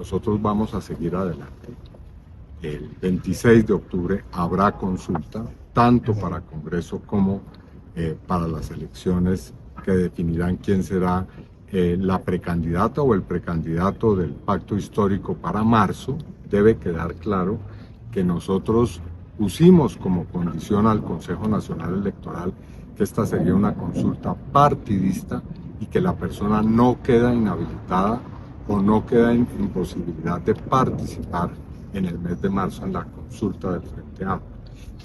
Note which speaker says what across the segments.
Speaker 1: nosotros vamos a seguir adelante. El 26 de octubre habrá consulta, tanto para Congreso como para las elecciones que definirán quién será la precandidata o el precandidato del pacto histórico para marzo. Debe quedar claro que nosotros pusimos como condición al Consejo Nacional Electoral que esta sería una consulta partidista y que la persona no queda inhabilitada o no queda en imposibilidad de participar en el mes de marzo en la consulta del Frente Amplio.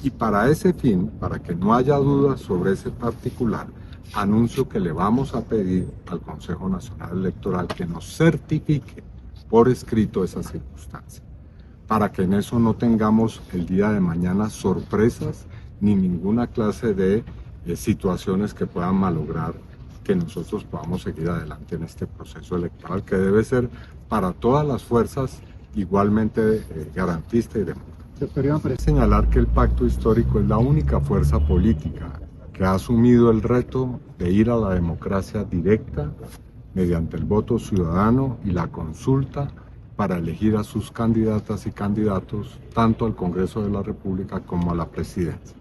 Speaker 1: Y para ese fin, para que no haya dudas sobre ese particular, anuncio que le vamos a pedir al Consejo Nacional Electoral que nos certifique por escrito esa circunstancia, para que en eso no tengamos el día de mañana sorpresas ni ninguna clase de situaciones que puedan malograr que nosotros podamos seguir adelante en este proceso electoral que debe ser para todas las fuerzas igualmente garantista y democrática. Señalar que el pacto histórico es la única fuerza política que ha asumido el reto de ir a la democracia directa mediante el voto ciudadano y la consulta para elegir a sus candidatas y candidatos tanto al Congreso de la República como a la presidencia.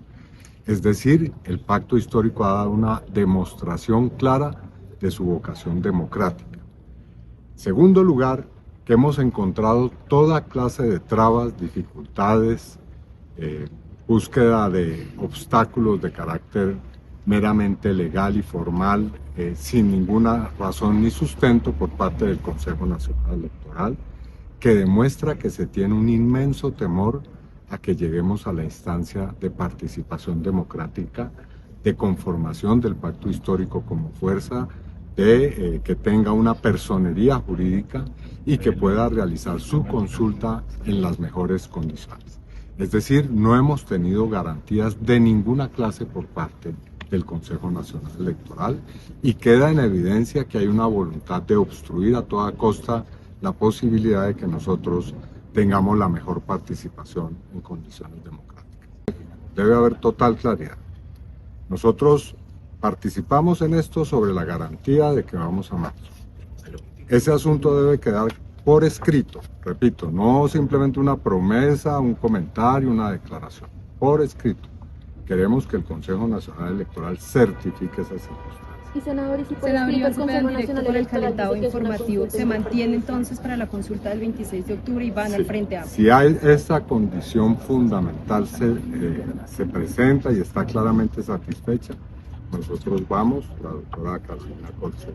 Speaker 1: Es decir, el pacto histórico ha dado una demostración clara de su vocación democrática. Segundo lugar, que hemos encontrado toda clase de trabas, dificultades, búsqueda de obstáculos de carácter meramente legal y formal, sin ninguna razón ni sustento por parte del Consejo Nacional Electoral, que demuestra que se tiene un inmenso temor a que lleguemos a la instancia de participación democrática, de conformación del pacto histórico como fuerza, de que tenga una personería jurídica y que pueda realizar su consulta en las mejores condiciones. Es decir, no hemos tenido garantías de ninguna clase por parte del Consejo Nacional Electoral y queda en evidencia que hay una voluntad de obstruir a toda costa la posibilidad de que nosotros tengamos la mejor participación en condiciones democráticas. Debe haber total claridad. Nosotros participamos en esto sobre la garantía de que vamos a marzo. Ese asunto debe quedar por escrito, repito, no simplemente una promesa, un comentario, una declaración, por escrito. Queremos que el Consejo Nacional Electoral certifique esas circunstancias.
Speaker 2: Y senador, ¿y si por escrito el Consejo Nacional
Speaker 3: por el
Speaker 2: Electoral
Speaker 3: calentado
Speaker 2: dice que es una
Speaker 3: informativo
Speaker 2: consulta
Speaker 3: se mantiene entonces para la consulta del 26 de octubre y van al Frente Amplio?
Speaker 1: Si hay esa condición fundamental se presenta y está claramente satisfecha, nosotros vamos, la doctora Carolina Corcho,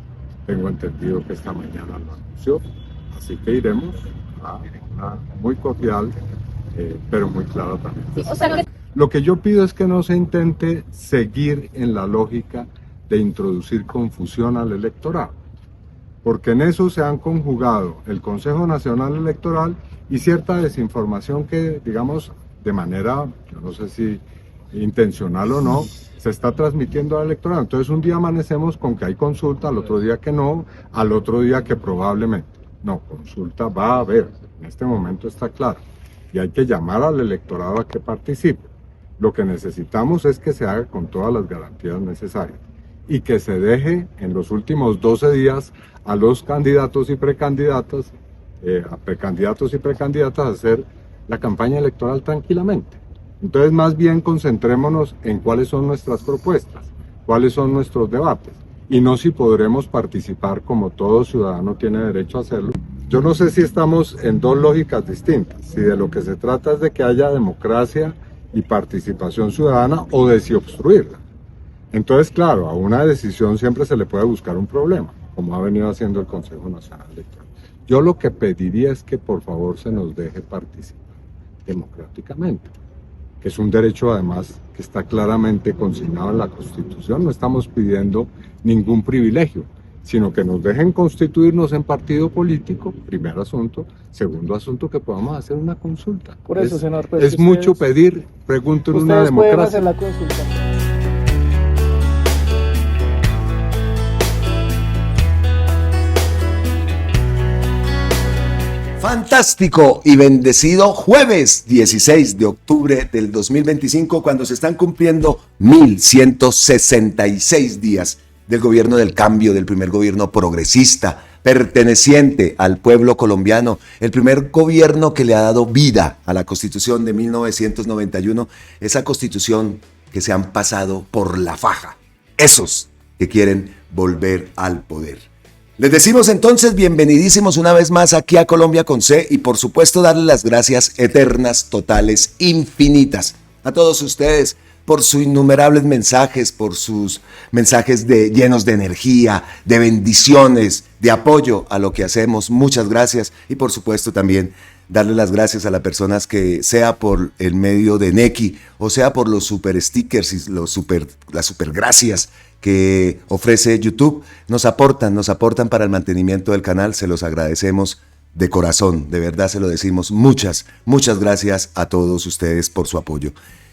Speaker 1: tengo entendido que esta mañana lo anunció, así que iremos a una muy cordial, pero muy clara también.
Speaker 2: Sí, o sea que...
Speaker 1: Lo que yo pido es que no se intente seguir en la lógica de introducir confusión al electorado, porque en eso se han conjugado el Consejo Nacional Electoral y cierta desinformación que, digamos, de manera, yo no sé si intencional o no, se está transmitiendo al electorado. Entonces un día amanecemos con que hay consulta, al otro día que no, al otro día que probablemente. No, consulta va a haber, en este momento está claro, y hay que llamar al electorado a que participe. Lo que necesitamos es que se haga con todas las garantías necesarias y que se deje en los últimos 12 días a los candidatos y precandidatas, a hacer la campaña electoral tranquilamente. Entonces, más bien concentrémonos en cuáles son nuestras propuestas, cuáles son nuestros debates, y no si podremos participar como todo ciudadano tiene derecho a hacerlo. Yo no sé si estamos en dos lógicas distintas, si de lo que se trata es de que haya democracia y participación ciudadana o de si obstruirla. Entonces, claro, a una decisión siempre se le puede buscar un problema, como ha venido haciendo el Consejo Nacional Electoral. Yo lo que pediría es que por favor se nos deje participar democráticamente, que es un derecho además que está claramente consignado en la Constitución. No estamos pidiendo ningún privilegio, sino que nos dejen constituirnos en partido político, primer asunto. Segundo asunto, que podamos hacer una consulta.
Speaker 4: Por eso, senador, pues,
Speaker 1: es mucho pedir, pregunto en una democracia.
Speaker 4: Ustedes pueden hacer la consulta.
Speaker 5: Fantástico y bendecido jueves 16 de octubre del 2025, cuando se están cumpliendo 1166 días del gobierno del cambio, del primer gobierno progresista, perteneciente al pueblo colombiano, el primer gobierno que le ha dado vida a la Constitución de 1991, esa Constitución que se han pasado por la faja, esos que quieren volver al poder. Les decimos entonces bienvenidísimos una vez más aquí a Colombia con C y por supuesto darles las gracias eternas, totales, infinitas a todos ustedes por sus innumerables mensajes, por sus mensajes llenos de energía, de bendiciones, de apoyo a lo que hacemos. Muchas gracias y por supuesto también darle las gracias a las personas que sea por el medio de Nequi o sea por los super stickers y las super gracias que ofrece YouTube, nos aportan para el mantenimiento del canal, se los agradecemos de corazón, de verdad se lo decimos, muchas gracias a todos ustedes por su apoyo.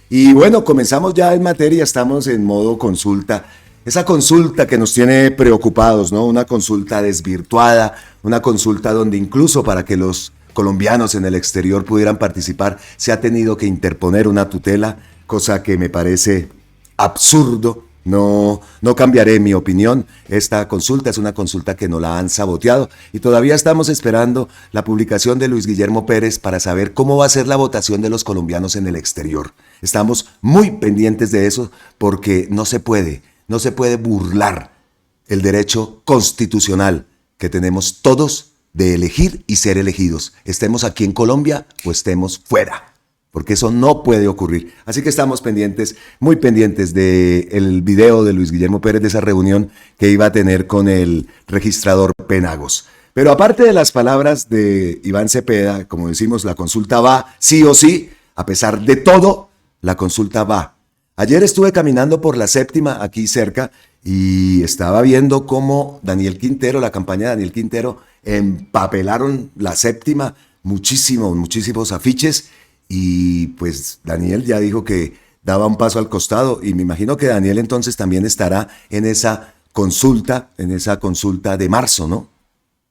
Speaker 5: Y bueno, comenzamos ya en materia, estamos en modo consulta, esa consulta que nos tiene preocupados, ¿no? Una consulta desvirtuada, una consulta donde incluso para que los colombianos en el exterior pudieran participar, se ha tenido que interponer una tutela, cosa que me parece absurdo. No cambiaré mi opinión. Esta consulta es una consulta que nos la han saboteado y todavía estamos esperando la publicación de Luis Guillermo Pérez para saber cómo va a ser la votación de los colombianos en el exterior. Estamos muy pendientes de eso porque no se puede burlar el derecho constitucional que tenemos todos de elegir y ser elegidos, estemos aquí en Colombia o estemos fuera. Porque eso no puede ocurrir. Así que estamos pendientes, muy pendientes del video de Luis Guillermo Pérez, de esa reunión que iba a tener con el registrador Penagos. Pero aparte de las palabras de Iván Cepeda, como decimos, la consulta va sí o sí, a pesar de todo, la consulta va. Ayer estuve caminando por la Séptima, aquí cerca, y estaba viendo cómo Daniel Quintero, la campaña de Daniel Quintero, empapelaron la Séptima, muchísimos afiches. Y pues Daniel ya dijo que daba un paso al costado y me imagino que Daniel entonces también estará en esa consulta de marzo, ¿no?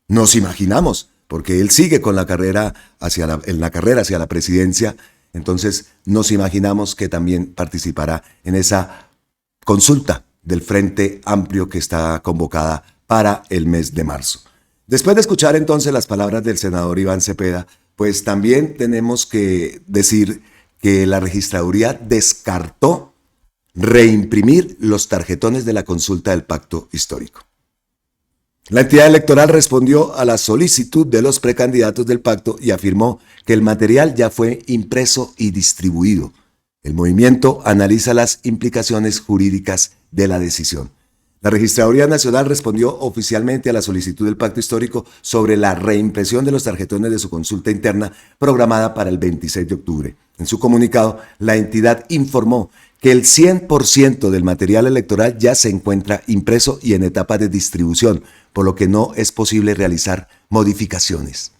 Speaker 5: Nos imaginamos, porque él sigue con la carrera hacia la presidencia, entonces nos imaginamos que también participará en esa consulta del Frente Amplio que está convocada para el mes de marzo. Después de escuchar entonces las palabras del senador Iván Cepeda, pues también tenemos que decir que la registraduría descartó reimprimir los tarjetones de la consulta del pacto histórico. La entidad electoral respondió a la solicitud de los precandidatos del pacto y afirmó que el material ya fue impreso y distribuido. El movimiento analiza las implicaciones jurídicas de la decisión. La Registraduría Nacional respondió oficialmente a la solicitud del Pacto Histórico sobre la reimpresión de los tarjetones de su consulta interna programada para el 26 de octubre. En su comunicado, la entidad informó que el 100% del material electoral ya se encuentra impreso y en etapa de distribución, por lo que no es posible realizar modificaciones.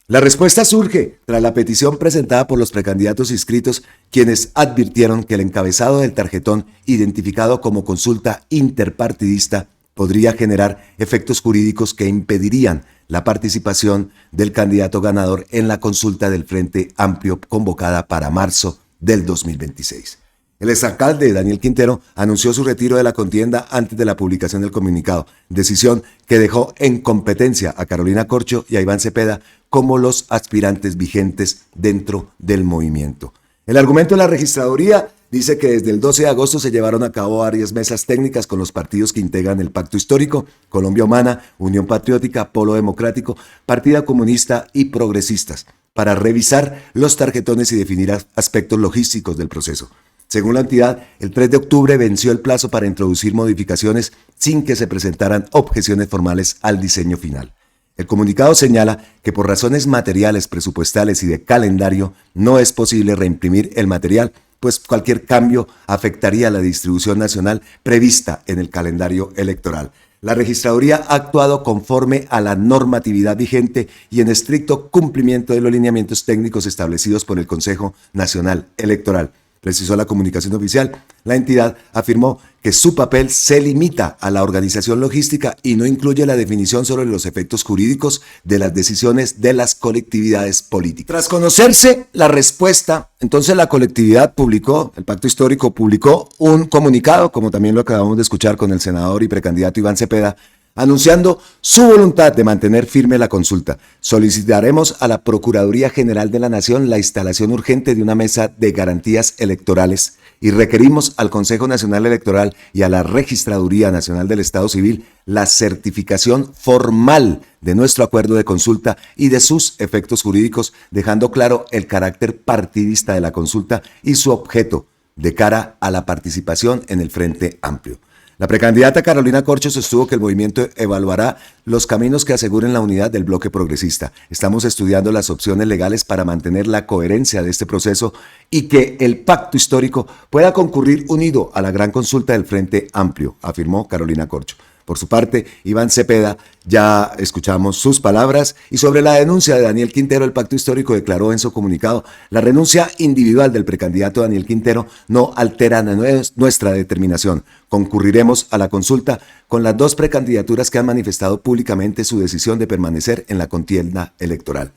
Speaker 5: La respuesta surge tras la petición presentada por los precandidatos inscritos, quienes advirtieron que el encabezado del tarjetón, identificado como consulta interpartidista, podría generar efectos jurídicos que impedirían la participación del candidato ganador en la consulta del Frente Amplio convocada para marzo del 2026. El exalcalde Daniel Quintero anunció su retiro de la contienda antes de la publicación del comunicado, decisión que dejó en competencia a Carolina Corcho y a Iván Cepeda como los aspirantes vigentes dentro del movimiento. El argumento de la registraduría dice que desde el 12 de agosto se llevaron a cabo varias mesas técnicas con los partidos que integran el Pacto Histórico, Colombia Humana, Unión Patriótica, Polo Democrático, Partido Comunista y Progresistas, para revisar los tarjetones y definir aspectos logísticos del proceso. Según la entidad, el 3 de octubre venció el plazo para introducir modificaciones sin que se presentaran objeciones formales al diseño final. El comunicado señala que por razones materiales, presupuestales y de calendario no es posible reimprimir el material, pues cualquier cambio afectaría la distribución nacional prevista en el calendario electoral. La registraduría ha actuado conforme a la normatividad vigente y en estricto cumplimiento de los lineamientos técnicos establecidos por el Consejo Nacional Electoral. Precisó la comunicación oficial. La entidad afirmó que su papel se limita a la organización logística y no incluye la definición sobre los efectos jurídicos de las decisiones de las colectividades políticas. Tras conocerse la respuesta, entonces la colectividad el Pacto Histórico publicó un comunicado, como también lo acabamos de escuchar con el senador y precandidato Iván Cepeda, anunciando su voluntad de mantener firme la consulta. Solicitaremos a la Procuraduría General de la Nación la instalación urgente de una mesa de garantías electorales y requerimos al Consejo Nacional Electoral y a la Registraduría Nacional del Estado Civil la certificación formal de nuestro acuerdo de consulta y de sus efectos jurídicos, dejando claro el carácter partidista de la consulta y su objeto de cara a la participación en el Frente Amplio. La precandidata Carolina Corcho sostuvo que el movimiento evaluará los caminos que aseguren la unidad del bloque progresista. Estamos estudiando las opciones legales para mantener la coherencia de este proceso y que el pacto histórico pueda concurrir unido a la gran consulta del Frente Amplio, afirmó Carolina Corcho. Por su parte, Iván Cepeda, ya escuchamos sus palabras, y sobre la denuncia de Daniel Quintero, el Pacto Histórico declaró en su comunicado: la renuncia individual del precandidato Daniel Quintero no altera nuestra determinación. Concurriremos a la consulta con las dos precandidaturas que han manifestado públicamente su decisión de permanecer en la contienda electoral.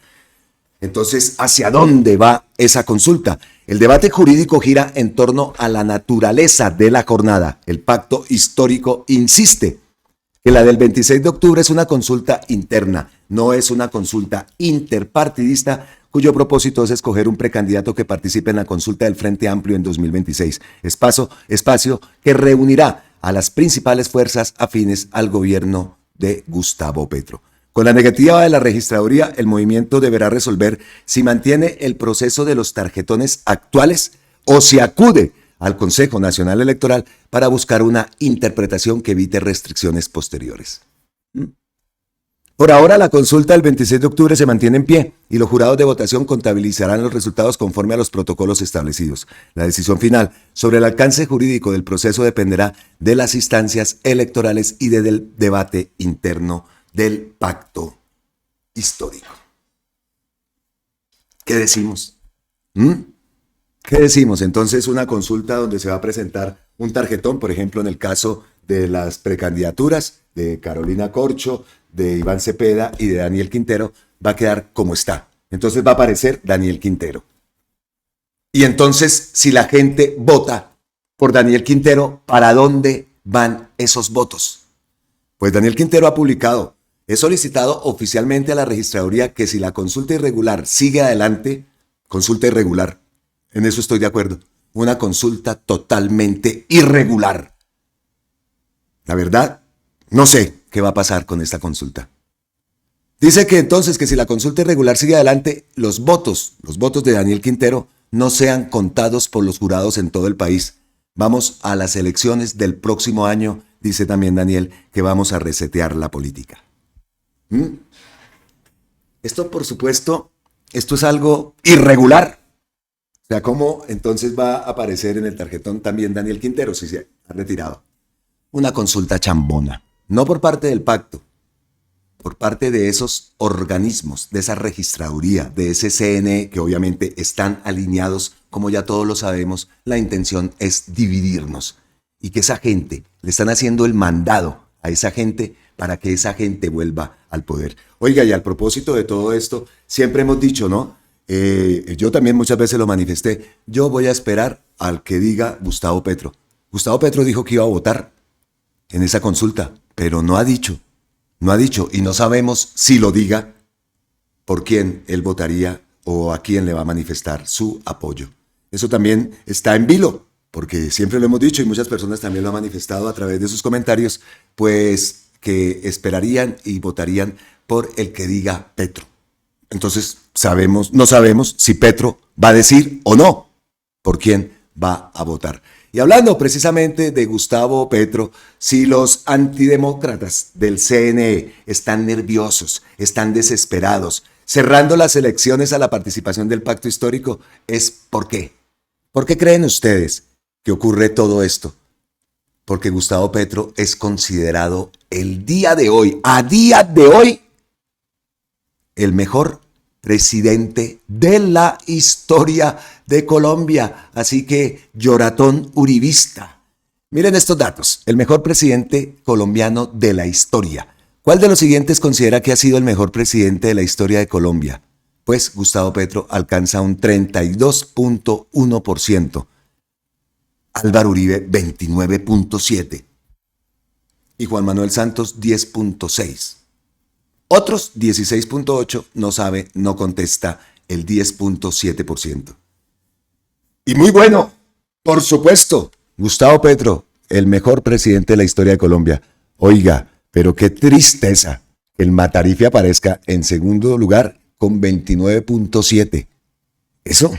Speaker 5: Entonces, ¿hacia dónde va esa consulta? El debate jurídico gira en torno a la naturaleza de la jornada. El Pacto Histórico insiste que la del 26 de octubre es una consulta interna, no es una consulta interpartidista, cuyo propósito es escoger un precandidato que participe en la consulta del Frente Amplio en 2026, espacio que reunirá a las principales fuerzas afines al gobierno de Gustavo Petro. Con la negativa de la registraduría, el movimiento deberá resolver si mantiene el proceso de los tarjetones actuales o si acude al Consejo Nacional Electoral para buscar una interpretación que evite restricciones posteriores. Por ahora, la consulta del 26 de octubre se mantiene en pie y los jurados de votación contabilizarán los resultados conforme a los protocolos establecidos. La decisión final sobre el alcance jurídico del proceso dependerá de las instancias electorales y del debate interno del pacto histórico. ¿Qué decimos? ¿Qué decimos? Entonces, una consulta donde se va a presentar un tarjetón, por ejemplo, en el caso de las precandidaturas de Carolina Corcho, de Iván Cepeda y de Daniel Quintero, va a quedar como está. Entonces va a aparecer Daniel Quintero. Y entonces, si la gente vota por Daniel Quintero, ¿para dónde van esos votos? Pues Daniel Quintero ha publicado: he solicitado oficialmente a la registraduría que si la consulta irregular sigue adelante, consulta irregular. En eso estoy de acuerdo. Una consulta totalmente irregular. La verdad, no sé qué va a pasar con esta consulta. Dice que entonces que si la consulta irregular sigue adelante, los votos de Daniel Quintero no sean contados por los jurados en todo el país. Vamos a las elecciones del próximo año, dice también Daniel, que vamos a resetear la política. Esto, por supuesto, esto es algo irregular. O sea, ¿cómo entonces va a aparecer en el tarjetón también Daniel Quintero si se ha retirado? Una consulta chambona, no por parte del pacto, por parte de esos organismos, de esa registraduría, de ese CNE, que obviamente están alineados, como ya todos lo sabemos. La intención es dividirnos y que esa gente, le están haciendo el mandado a esa gente para que esa gente vuelva al poder. Oiga, y al propósito de todo esto, siempre hemos dicho, ¿no? Yo también muchas veces lo manifesté: yo voy a esperar al que diga Gustavo Petro. Gustavo Petro dijo que iba a votar en esa consulta, pero no ha dicho, y no sabemos si lo diga por quién él votaría o a quién le va a manifestar su apoyo. Eso también está en vilo, porque siempre lo hemos dicho y muchas personas también lo han manifestado a través de sus comentarios, pues que esperarían y votarían por el que diga Petro. Entonces no sabemos si Petro va a decir o no por quién va a votar. Y hablando precisamente de Gustavo Petro, si los antidemócratas del CNE están nerviosos, están desesperados, cerrando las elecciones a la participación del pacto histórico, ¿es por qué? ¿Por qué creen ustedes que ocurre todo esto? Porque Gustavo Petro es considerado a día de hoy, el mejor presidente de la historia de Colombia. Así que lloratón uribista. Miren estos datos: el mejor presidente colombiano de la historia. ¿Cuál de los siguientes considera que ha sido el mejor presidente de la historia de Colombia? Pues Gustavo Petro alcanza un 32.1%. Álvaro Uribe, 29.7%. y Juan Manuel Santos 10.6. Otros 16.8 no sabe, no contesta el 10.7%. Y muy bueno, por supuesto, Gustavo Petro, el mejor presidente de la historia de Colombia. Oiga, pero qué tristeza que el Matarife aparezca en segundo lugar con 29.7. Eso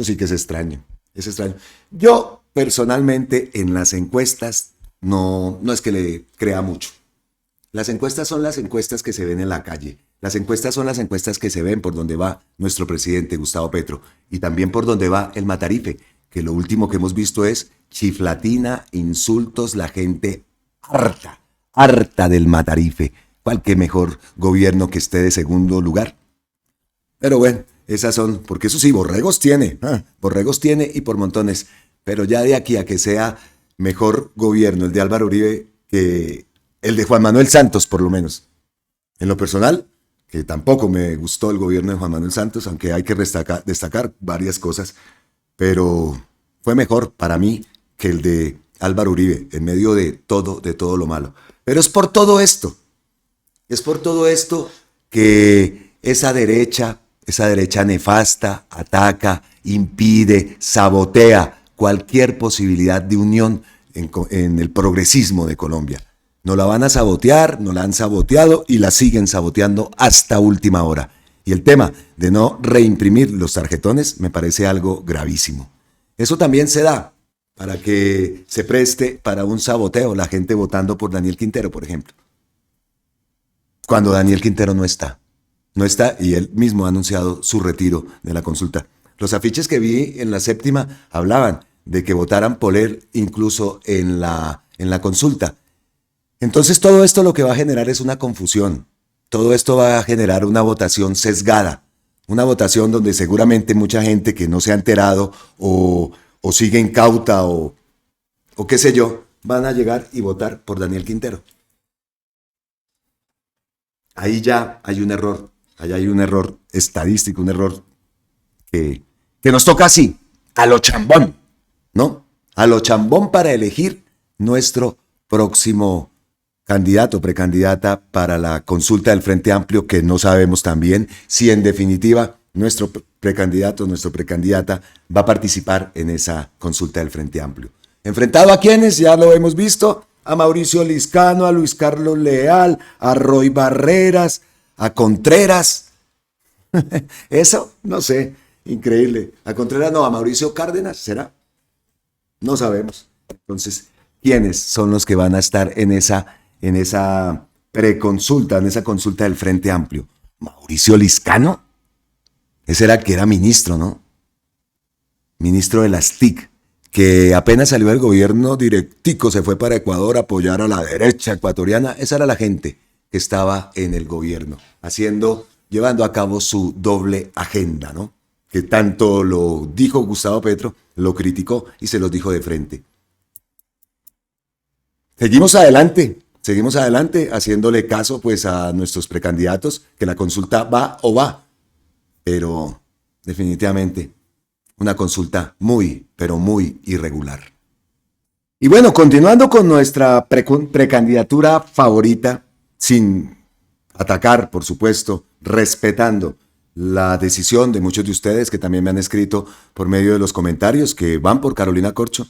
Speaker 5: sí que es extraño, es extraño. Yo personalmente en las encuestas no es que le crea mucho. Las encuestas son las encuestas que se ven en la calle. Las encuestas son las encuestas que se ven por donde va nuestro presidente Gustavo Petro y también por donde va el Matarife, que lo último que hemos visto es chiflatina, insultos, la gente harta del Matarife. ¿Cuál que mejor gobierno que esté de segundo lugar? Pero bueno, esas son, porque eso sí, borregos tiene y por montones, pero ya de aquí a que sea mejor gobierno el de Álvaro Uribe que el de Juan Manuel Santos, por lo menos. En lo personal, que tampoco me gustó el gobierno de Juan Manuel Santos, aunque hay que destacar varias cosas, pero fue mejor para mí que el de Álvaro Uribe, en medio de todo lo malo. Pero es por todo esto que esa derecha nefasta ataca, impide, sabotea cualquier posibilidad de unión en el progresismo de Colombia. No la van a sabotear, no la han saboteado y la siguen saboteando hasta última hora. Y el tema de no reimprimir los tarjetones me parece algo gravísimo. Eso también se da para que se preste para un saboteo, la gente votando por Daniel Quintero, por ejemplo. Cuando Daniel Quintero no está y él mismo ha anunciado su retiro de la consulta. Los afiches que vi en la séptima hablaban de que votaran por él incluso en la consulta. Entonces todo esto lo que va a generar es una confusión. Todo esto va a generar una votación sesgada. Una votación donde seguramente mucha gente que no se ha enterado o sigue incauta o qué sé yo, van a llegar y votar por Daniel Quintero. Ahí ya hay un error. Ahí hay un error estadístico, un error que nos toca así, a lo chambón, ¿no? A lo chambón para elegir nuestro próximo candidato, precandidata para la consulta del Frente Amplio, que no sabemos también si en definitiva nuestro precandidato, nuestra precandidata va a participar en esa consulta del Frente Amplio. ¿Enfrentado a quiénes? Ya lo hemos visto, a Mauricio Liscano, a Luis Carlos Leal, a Roy Barreras, a Contreras. Eso, no sé, increíble. A Contreras no, a Mauricio Cárdenas, ¿será? No sabemos. Entonces, ¿quiénes son los que van a estar en esa preconsulta, en esa consulta del Frente Amplio? ¿Mauricio Liscano? Ese era el que era ministro, ¿no? Ministro de las TIC, que apenas salió del gobierno directico, se fue para Ecuador a apoyar a la derecha ecuatoriana. Esa era la gente que estaba en el gobierno, llevando a cabo su doble agenda, ¿no? Que tanto lo dijo Gustavo Petro, lo criticó y se los dijo de frente. Seguimos adelante haciéndole caso pues a nuestros precandidatos, que la consulta va, pero definitivamente una consulta muy, pero muy irregular. Y bueno, continuando con nuestra precandidatura favorita, sin atacar, por supuesto, respetando la decisión de muchos de ustedes que también me han escrito por medio de los comentarios que van por Carolina Corcho.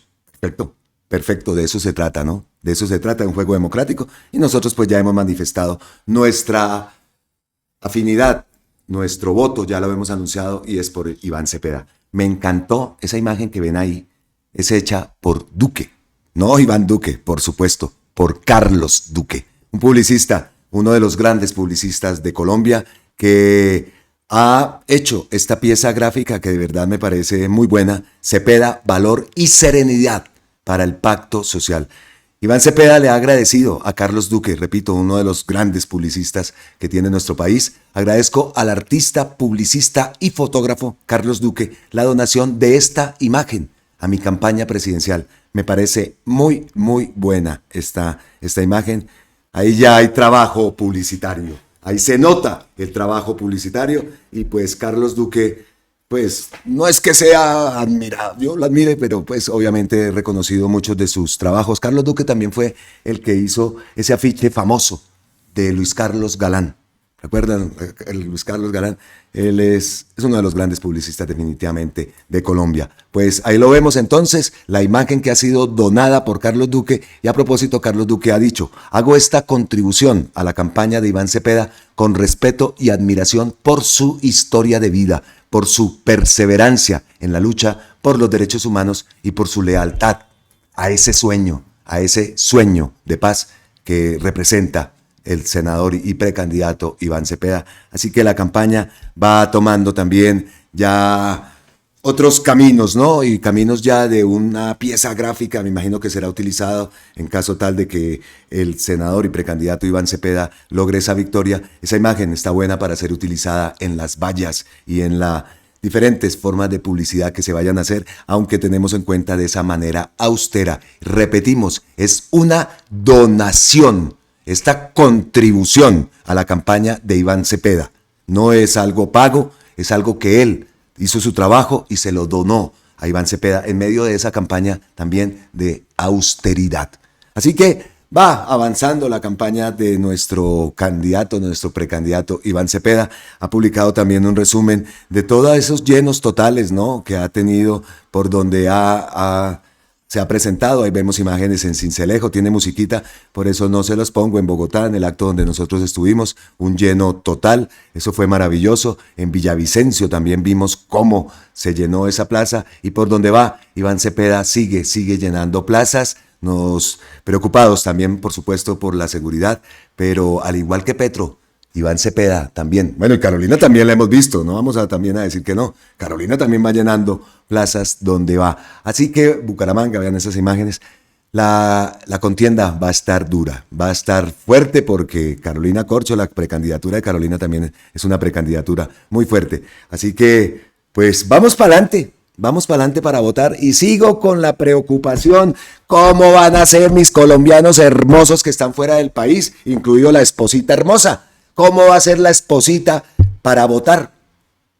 Speaker 5: Perfecto, de eso se trata, ¿no? De eso se trata, un juego democrático, y nosotros pues ya hemos manifestado nuestra afinidad, nuestro voto, ya lo hemos anunciado, y es por Iván Cepeda. Me encantó esa imagen que ven ahí, es hecha por Duque, no Iván Duque, por supuesto, por Carlos Duque, un publicista, uno de los grandes publicistas de Colombia, que ha hecho esta pieza gráfica que de verdad me parece muy buena, Cepeda, valor y serenidad para el pacto social. Iván Cepeda le ha agradecido a Carlos Duque, repito, uno de los grandes publicistas que tiene nuestro país. Agradezco al artista, publicista y fotógrafo Carlos Duque la donación de esta imagen a mi campaña presidencial. Me parece muy, muy buena esta imagen. Ahí ya hay trabajo publicitario. Ahí se nota el trabajo publicitario y pues Carlos Duque pues no es que sea admirado, yo lo admire, pero pues obviamente he reconocido muchos de sus trabajos. Carlos Duque también fue el que hizo ese afiche famoso de Luis Carlos Galán. ¿Recuerdan? El Luis Carlos Galán, él es uno de los grandes publicistas definitivamente de Colombia. Pues ahí lo vemos entonces, la imagen que ha sido donada por Carlos Duque. Y a propósito, Carlos Duque ha dicho: hago esta contribución a la campaña de Iván Cepeda con respeto y admiración por su historia de vida, por su perseverancia en la lucha por los derechos humanos y por su lealtad a ese sueño de paz que representa el senador y precandidato Iván Cepeda. Así que la campaña va tomando también ya otros caminos, ¿no? Y caminos ya de una pieza gráfica, me imagino que será utilizado en caso tal de que el senador y precandidato Iván Cepeda logre esa victoria. Esa imagen está buena para ser utilizada en las vallas y en las diferentes formas de publicidad que se vayan a hacer, aunque tenemos en cuenta de esa manera austera. Repetimos, es una donación. Esta contribución a la campaña de Iván Cepeda no es algo pago, es algo que él hizo su trabajo y se lo donó a Iván Cepeda en medio de esa campaña también de austeridad. Así que va avanzando la campaña de nuestro candidato, nuestro precandidato Iván Cepeda. Ha publicado también un resumen de todos esos llenos totales, ¿no?, que ha tenido por donde se ha presentado. Ahí vemos imágenes en Sincelejo, tiene musiquita, por eso no se los pongo. En Bogotá, en el acto donde nosotros estuvimos, un lleno total, eso fue maravilloso. En Villavicencio también vimos cómo se llenó esa plaza, y por donde va Iván Cepeda sigue llenando plazas. Nos preocupados también, por supuesto, por la seguridad, pero al igual que Petro, Iván Cepeda también. Bueno, y Carolina también la hemos visto, no vamos a también a decir que no. Carolina también va llenando plazas donde va. Así que Bucaramanga, vean esas imágenes. La contienda va a estar dura, va a estar fuerte, porque Carolina Corcho, la precandidatura de Carolina también es una precandidatura muy fuerte. Así que, pues vamos para adelante para votar. Y sigo con la preocupación: ¿cómo van a ser mis colombianos hermosos que están fuera del país, incluido la esposita hermosa? ¿Cómo va a ser la esposita para votar?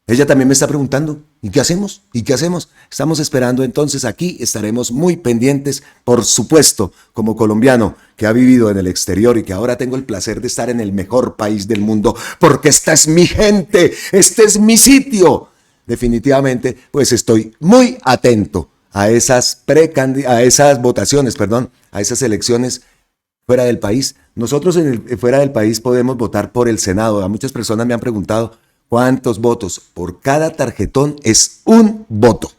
Speaker 5: Ella también me está preguntando, ¿y qué hacemos? ¿Y qué hacemos? Estamos esperando, entonces aquí estaremos muy pendientes, por supuesto, como colombiano que ha vivido en el exterior y que ahora tengo el placer de estar en el mejor país del mundo, porque esta es mi gente, este es mi sitio. Definitivamente, pues estoy muy atento a esas votaciones, a esas elecciones fuera del país. Nosotros fuera del país podemos votar por el Senado. A muchas personas me han preguntado cuántos votos. Por cada tarjetón es un voto.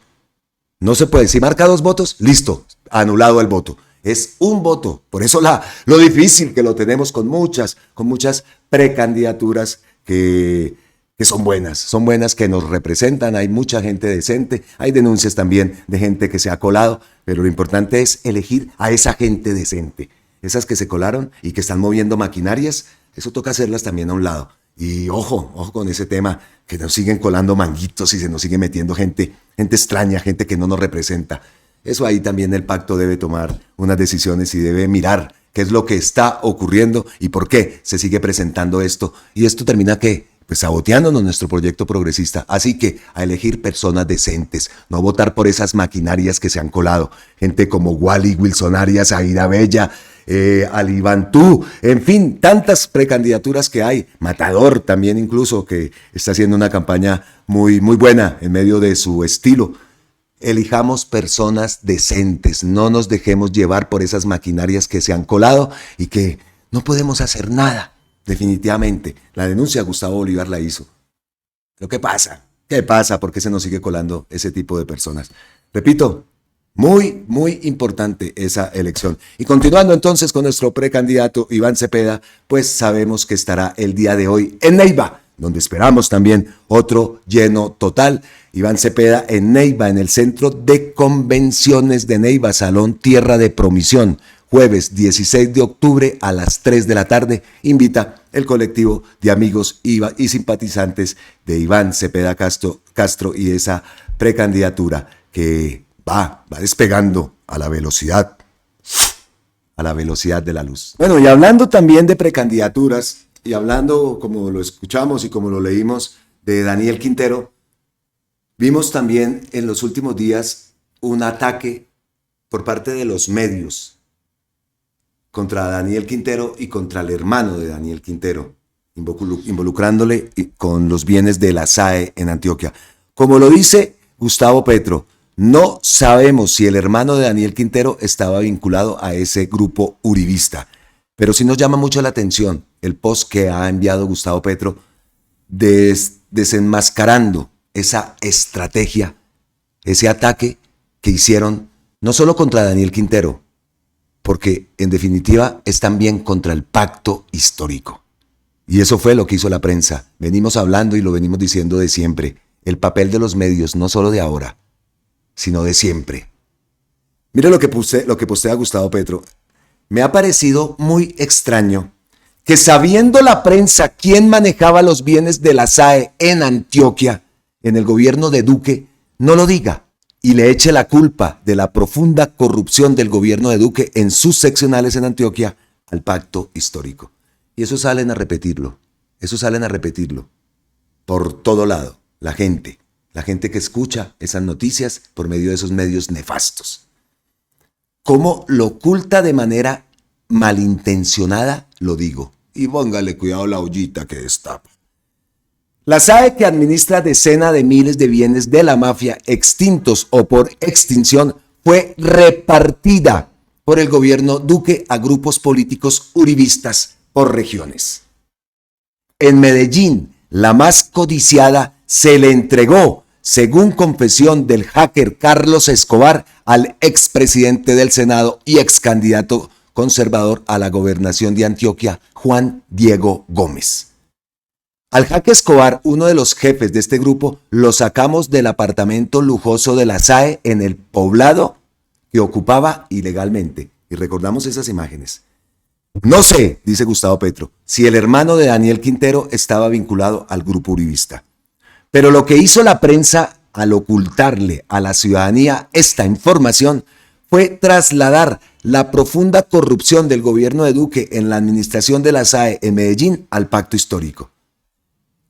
Speaker 5: No se puede. Si marca 2 votos, listo, anulado el voto. Es un voto. Por eso lo difícil que lo tenemos con muchas precandidaturas que son buenas, que nos representan. Hay mucha gente decente, hay denuncias también de gente que se ha colado, pero lo importante es elegir a esa gente decente. Esas que se colaron y que están moviendo maquinarias, eso toca hacerlas también a un lado. Y ojo con ese tema, que nos siguen colando manguitos y se nos sigue metiendo gente extraña, gente que no nos representa. Eso ahí también el pacto debe tomar unas decisiones y debe mirar qué es lo que está ocurriendo y por qué se sigue presentando esto. Y esto termina ¿qué? Pues saboteándonos nuestro proyecto progresista. Así que a elegir personas decentes, no votar por esas maquinarias que se han colado. Gente como Wally, Wilson Arias, Aida Bella, Alibantú, en fin, tantas precandidaturas que hay. Matador también incluso, que está haciendo una campaña muy buena en medio de su estilo. Elijamos personas decentes, no nos dejemos llevar por esas maquinarias que se han colado y que no podemos hacer nada. Definitivamente, la denuncia Gustavo Bolívar la hizo. ¿Pero qué pasa? ¿Qué pasa? ¿Por qué se nos sigue colando ese tipo de personas? Repito, muy importante esa elección. Y continuando entonces con nuestro precandidato Iván Cepeda, pues sabemos que estará el día de hoy en Neiva, donde esperamos también otro lleno total. Iván Cepeda en Neiva, en el Centro de Convenciones de Neiva, Salón Tierra de Promisión. Jueves 16 de octubre a las 3 de la tarde, invita el colectivo de amigos y simpatizantes de Iván Cepeda Castro y esa precandidatura que va despegando a la velocidad de la luz. Bueno, y hablando también de precandidaturas, y hablando, como lo escuchamos y como lo leímos, de Daniel Quintero, Vimos también en los últimos días un ataque por parte de los medios contra Daniel Quintero y contra el hermano de Daniel Quintero, involucrándole con los bienes de la SAE en Antioquia. Como lo dice Gustavo Petro, no sabemos si el hermano de Daniel Quintero estaba vinculado a ese grupo uribista, pero sí nos llama mucho la atención el post que ha enviado Gustavo Petro desenmascarando esa estrategia, ese ataque que hicieron no solo contra Daniel Quintero, porque en definitiva es también contra el pacto histórico. Y eso fue lo que hizo la prensa. Venimos hablando y lo venimos diciendo de siempre. El papel de los medios, no solo de ahora, sino de siempre. Mire lo que postea Gustavo Petro. Me ha parecido muy extraño que sabiendo la prensa quién manejaba los bienes de la SAE en Antioquia, en el gobierno de Duque, no lo diga y le eche la culpa de la profunda corrupción del gobierno de Duque en sus seccionales en Antioquia al pacto histórico. Y eso salen a repetirlo por todo lado, la gente que escucha esas noticias por medio de esos medios nefastos. ¿Cómo lo oculta de manera malintencionada? Lo digo. Y póngale cuidado la ollita que destapa. La SAE, que administra decenas de miles de bienes de la mafia extintos o por extinción, fue repartida por el gobierno Duque a grupos políticos uribistas por regiones. En Medellín, la más codiciada se le entregó, según confesión del hacker Carlos Escobar, al expresidente del Senado y excandidato conservador a la gobernación de Antioquia, Juan Diego Gómez. Al hacker Escobar, uno de los jefes de este grupo, lo sacamos del apartamento lujoso de la SAE en el poblado que ocupaba ilegalmente. Y recordamos esas imágenes. No sé, dice Gustavo Petro, si el hermano de Daniel Quintero estaba vinculado al grupo uribista. Pero lo que hizo la prensa al ocultarle a la ciudadanía esta información fue trasladar la profunda corrupción del gobierno de Duque en la administración de la SAE en Medellín al pacto histórico.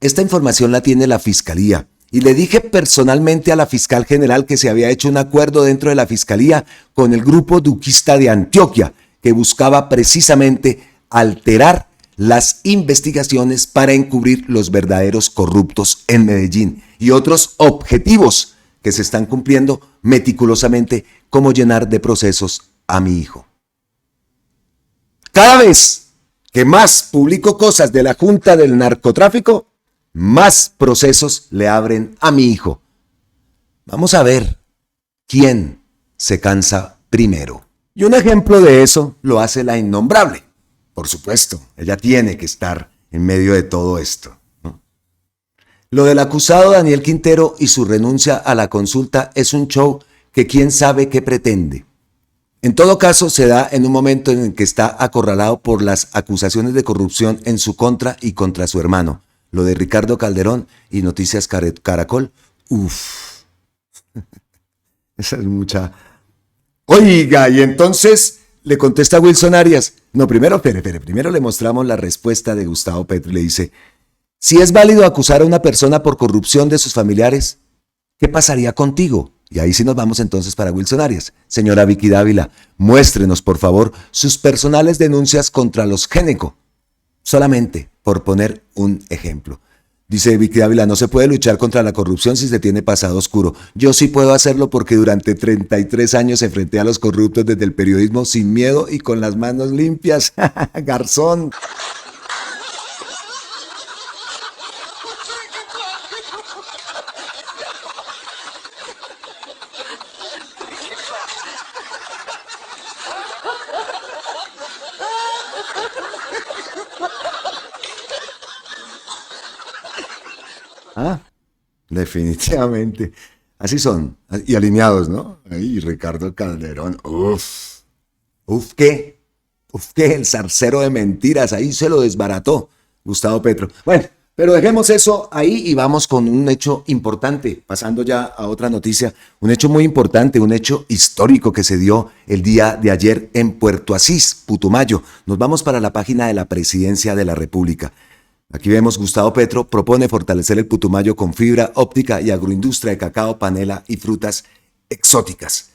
Speaker 5: Esta información la tiene la Fiscalía y le dije personalmente a la fiscal general que se había hecho un acuerdo dentro de la Fiscalía con el grupo duquista de Antioquia que buscaba precisamente alterar las investigaciones para encubrir los verdaderos corruptos en Medellín y otros objetivos que se están cumpliendo meticulosamente, como llenar de procesos a mi hijo. Cada vez que más publico cosas de la Junta del Narcotráfico, más procesos le abren a mi hijo. Vamos a ver quién se cansa primero. Y un ejemplo de eso lo hace la innombrable. Por supuesto, ella tiene que estar en medio de todo esto, ¿no? Lo del acusado Daniel Quintero y su renuncia a la consulta es un show que quién sabe qué pretende. En todo caso, se da en un momento en el que está acorralado por las acusaciones de corrupción en su contra y contra su hermano. Lo de Ricardo Calderón y Noticias Caracol. Uf. Esa es mucha. Oiga, y entonces le contesta Wilson Arias. No, primero le mostramos la respuesta de Gustavo Petro y le dice: si es válido acusar a una persona por corrupción de sus familiares, ¿qué pasaría contigo? Y ahí sí nos vamos entonces para Wilson Arias. Señora Vicky Dávila, muéstrenos por favor sus personales denuncias contra los Géneco. Solamente por poner un ejemplo. Dice Vicky Dávila, no se puede luchar contra la corrupción si se tiene pasado oscuro. Yo sí puedo hacerlo porque durante 33 años enfrenté a los corruptos desde el periodismo sin miedo y con las manos limpias. Garzón. Definitivamente. Así son. Y alineados, ¿no? Ahí Ricardo Calderón. ¿Qué? El zarcero de mentiras. Ahí se lo desbarató Gustavo Petro. Bueno, pero dejemos eso ahí y vamos con un hecho importante. Pasando ya a otra noticia. Un hecho muy importante, un hecho histórico que se dio el día de ayer en Puerto Asís, Putumayo. Nos vamos para la página de la Presidencia de la República. Aquí vemos Gustavo Petro propone fortalecer el Putumayo con fibra óptica y agroindustria de cacao, panela y frutas exóticas.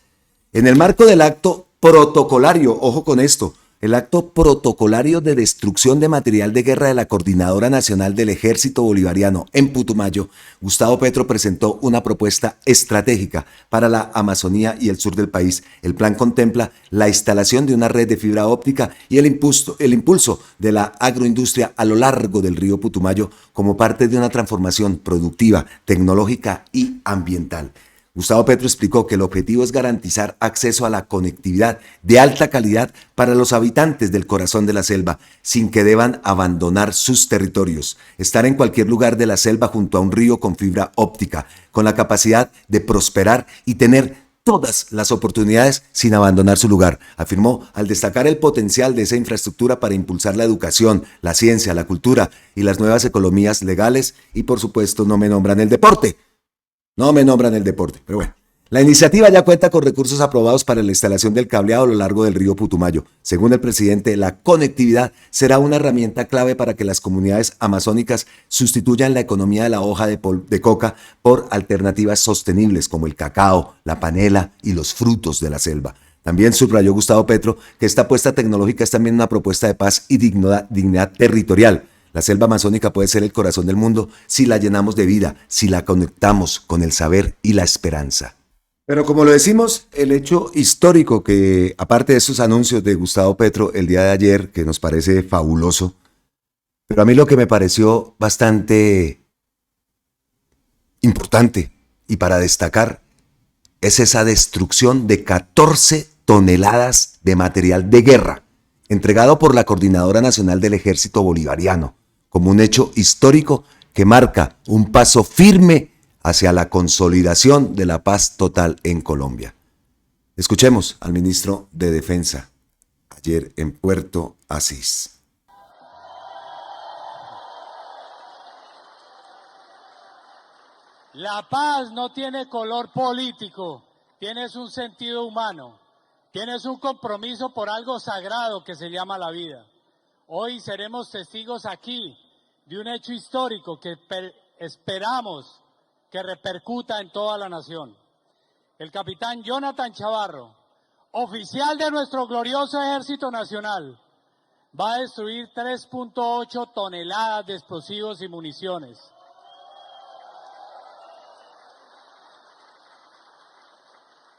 Speaker 5: En el marco del acto protocolario, ojo con esto, el acto protocolario de destrucción de material de guerra de la Coordinadora Nacional del Ejército Bolivariano en Putumayo, Gustavo Petro presentó una propuesta estratégica para la Amazonía y el sur del país. El plan contempla la instalación de una red de fibra óptica y el impulso de la agroindustria a lo largo del río Putumayo como parte de una transformación productiva, tecnológica y ambiental. Gustavo Petro explicó que el objetivo es garantizar acceso a la conectividad de alta calidad para los habitantes del corazón de la selva, sin que deban abandonar sus territorios. Estar en cualquier lugar de la selva junto a un río con fibra óptica, con la capacidad de prosperar y tener todas las oportunidades sin abandonar su lugar, afirmó al destacar el potencial de esa infraestructura para impulsar la educación, la ciencia, la cultura y las nuevas economías legales y, por supuesto, no me nombran el deporte. No me nombran el deporte, pero bueno. La iniciativa ya cuenta con recursos aprobados para la instalación del cableado a lo largo del río Putumayo. Según el presidente, la conectividad será una herramienta clave para que las comunidades amazónicas sustituyan la economía de la hoja de coca por alternativas sostenibles como el cacao, la panela y los frutos de la selva. También subrayó Gustavo Petro que esta apuesta tecnológica es también una propuesta de paz y dignidad territorial. La selva amazónica puede ser el corazón del mundo si la llenamos de vida, si la conectamos con el saber y la esperanza. Pero como lo decimos, el hecho histórico que, aparte de esos anuncios de Gustavo Petro el día de ayer, que nos parece fabuloso, pero a mí lo que me pareció bastante importante y para destacar es esa destrucción de 14 toneladas de material de guerra entregado por la Coordinadora Nacional del Ejército Bolivariano, como un hecho histórico que marca un paso firme hacia la consolidación de la paz total en Colombia. Escuchemos al ministro de Defensa ayer en Puerto Asís.
Speaker 4: La paz no tiene color político, tienes un sentido humano, tienes un compromiso por algo sagrado que se llama la vida. Hoy seremos testigos aquí de un hecho histórico que esperamos que repercuta en toda la nación. El capitán Jonathan Chavarro, oficial de nuestro glorioso Ejército Nacional, va a destruir 3.8 toneladas de explosivos y municiones.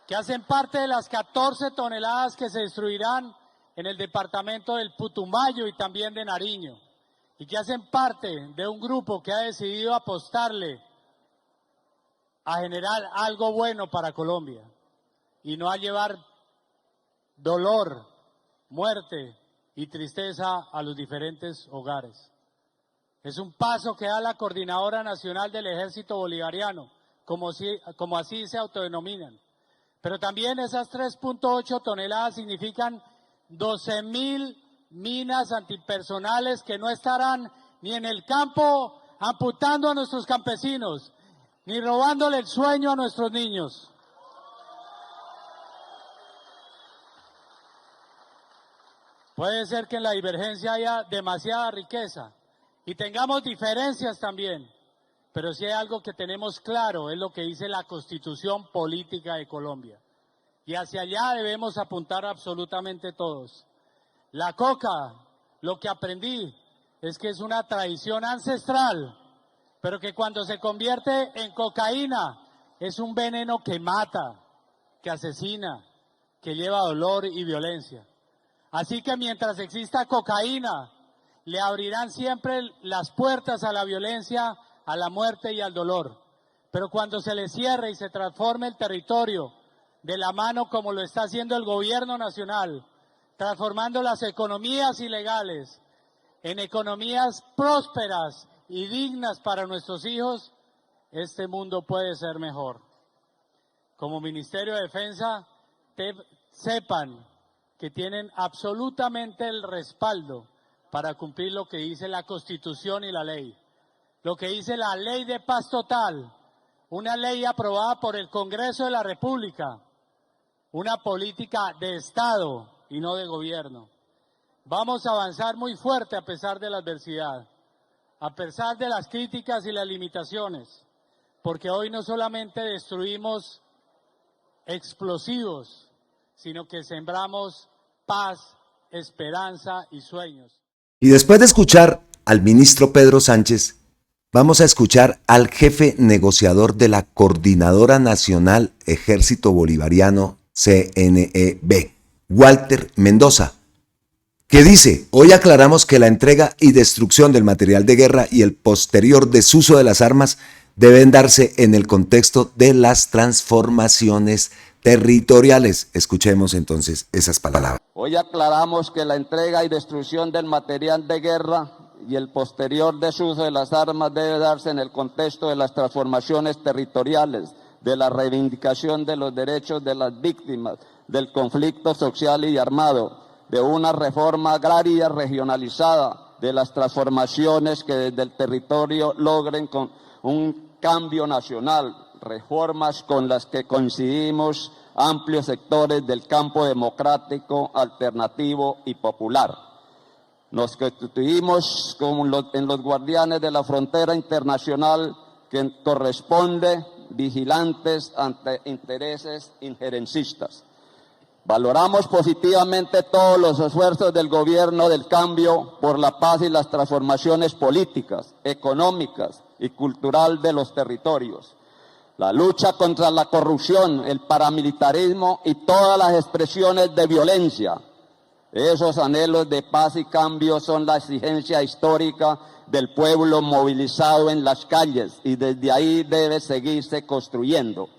Speaker 4: Que hacen parte de las 14 toneladas que se destruirán en el departamento del Putumayo y también de Nariño, y que hacen parte de un grupo que ha decidido apostarle a generar algo bueno para Colombia y no a llevar dolor, muerte y tristeza a los diferentes hogares. Es un paso que da la Coordinadora Nacional del Ejército Bolivariano, como así se autodenominan. Pero también esas 3.8 toneladas significan 12.000 minas antipersonales que no estarán ni en el campo amputando a nuestros campesinos, ni robándole el sueño a nuestros niños. Puede ser que en la divergencia haya demasiada riqueza y tengamos diferencias también, pero si hay algo que tenemos claro es lo que dice la Constitución Política de Colombia. Y hacia allá debemos apuntar absolutamente todos. La coca, lo que aprendí es que es una tradición ancestral, pero que cuando se convierte en cocaína es un veneno que mata, que asesina, que lleva dolor y violencia. Así que mientras exista cocaína, le abrirán siempre las puertas a la violencia, a la muerte y al dolor. Pero cuando se le cierre y se transforme el territorio de la mano como lo está haciendo el gobierno nacional, transformando las economías ilegales en economías prósperas y dignas para nuestros hijos, este mundo puede ser mejor. Como Ministerio de Defensa, sepan que tienen absolutamente el respaldo para cumplir lo que dice la Constitución y la ley. Lo que dice la Ley de Paz Total, una ley aprobada por el Congreso de la República, una política de Estado y no de gobierno. Vamos a avanzar muy fuerte a pesar de la adversidad. a pesar de las críticas y las limitaciones, porque hoy no solamente destruimos explosivos, sino que sembramos paz, esperanza y sueños.
Speaker 5: Y después de escuchar al ministro Pedro Sánchez, vamos a escuchar al jefe negociador de la Coordinadora Nacional Ejército Bolivariano, CNEB, Walter Mendoza, que dice: hoy aclaramos que la entrega y destrucción del material de guerra y el posterior desuso de las armas deben darse en el contexto de las transformaciones territoriales. Escuchemos entonces esas palabras.
Speaker 6: Hoy aclaramos que la entrega y destrucción del material de guerra y el posterior desuso de las armas debe darse en el contexto de las transformaciones territoriales, de la reivindicación de los derechos de las víctimas del conflicto social y armado, de una reforma agraria regionalizada, de las transformaciones que desde el territorio logren con un cambio nacional, reformas con las que coincidimos amplios sectores del campo democrático, alternativo y popular. Nos constituimos como en los guardianes de la frontera internacional que corresponde vigilantes ante intereses injerencistas. Valoramos positivamente todos los esfuerzos del gobierno del cambio por la paz y las transformaciones políticas, económicas y cultural de los territorios. La lucha contra la corrupción, el paramilitarismo y todas las expresiones de violencia. Esos anhelos de paz y cambio son la exigencia histórica del pueblo movilizado en las calles y desde ahí debe seguirse construyendo.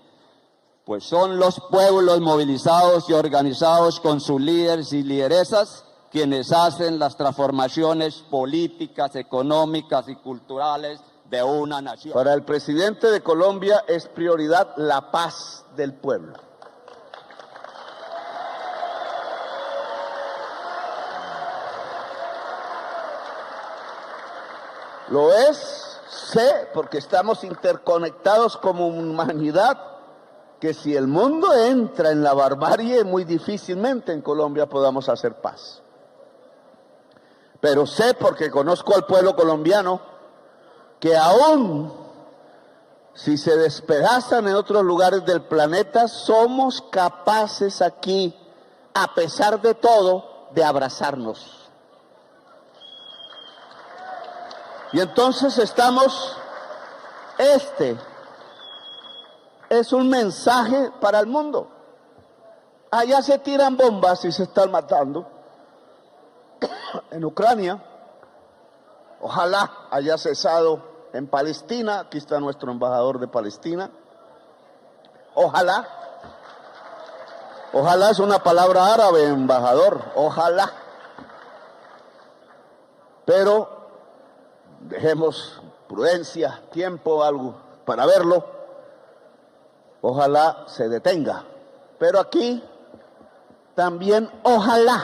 Speaker 6: Pues son los pueblos movilizados y organizados con sus líderes y lideresas quienes hacen las transformaciones políticas, económicas y culturales de una nación.
Speaker 7: Para el presidente de Colombia es prioridad la paz del pueblo. Lo es, sé, porque estamos interconectados como humanidad, que si el mundo entra en la barbarie, muy difícilmente en Colombia podamos hacer paz. Pero sé, porque conozco al pueblo colombiano, que aún si se despedazan en otros lugares del planeta, somos capaces aquí, a pesar de todo, de abrazarnos. Y entonces es un mensaje para el mundo. Allá se tiran bombas y se están matando. En Ucrania, ojalá haya cesado en Palestina. Aquí está nuestro embajador de Palestina. Ojalá es una palabra árabe, embajador, ojalá. Pero dejemos prudencia, tiempo, algo para verlo. Ojalá se detenga. Pero aquí también ojalá.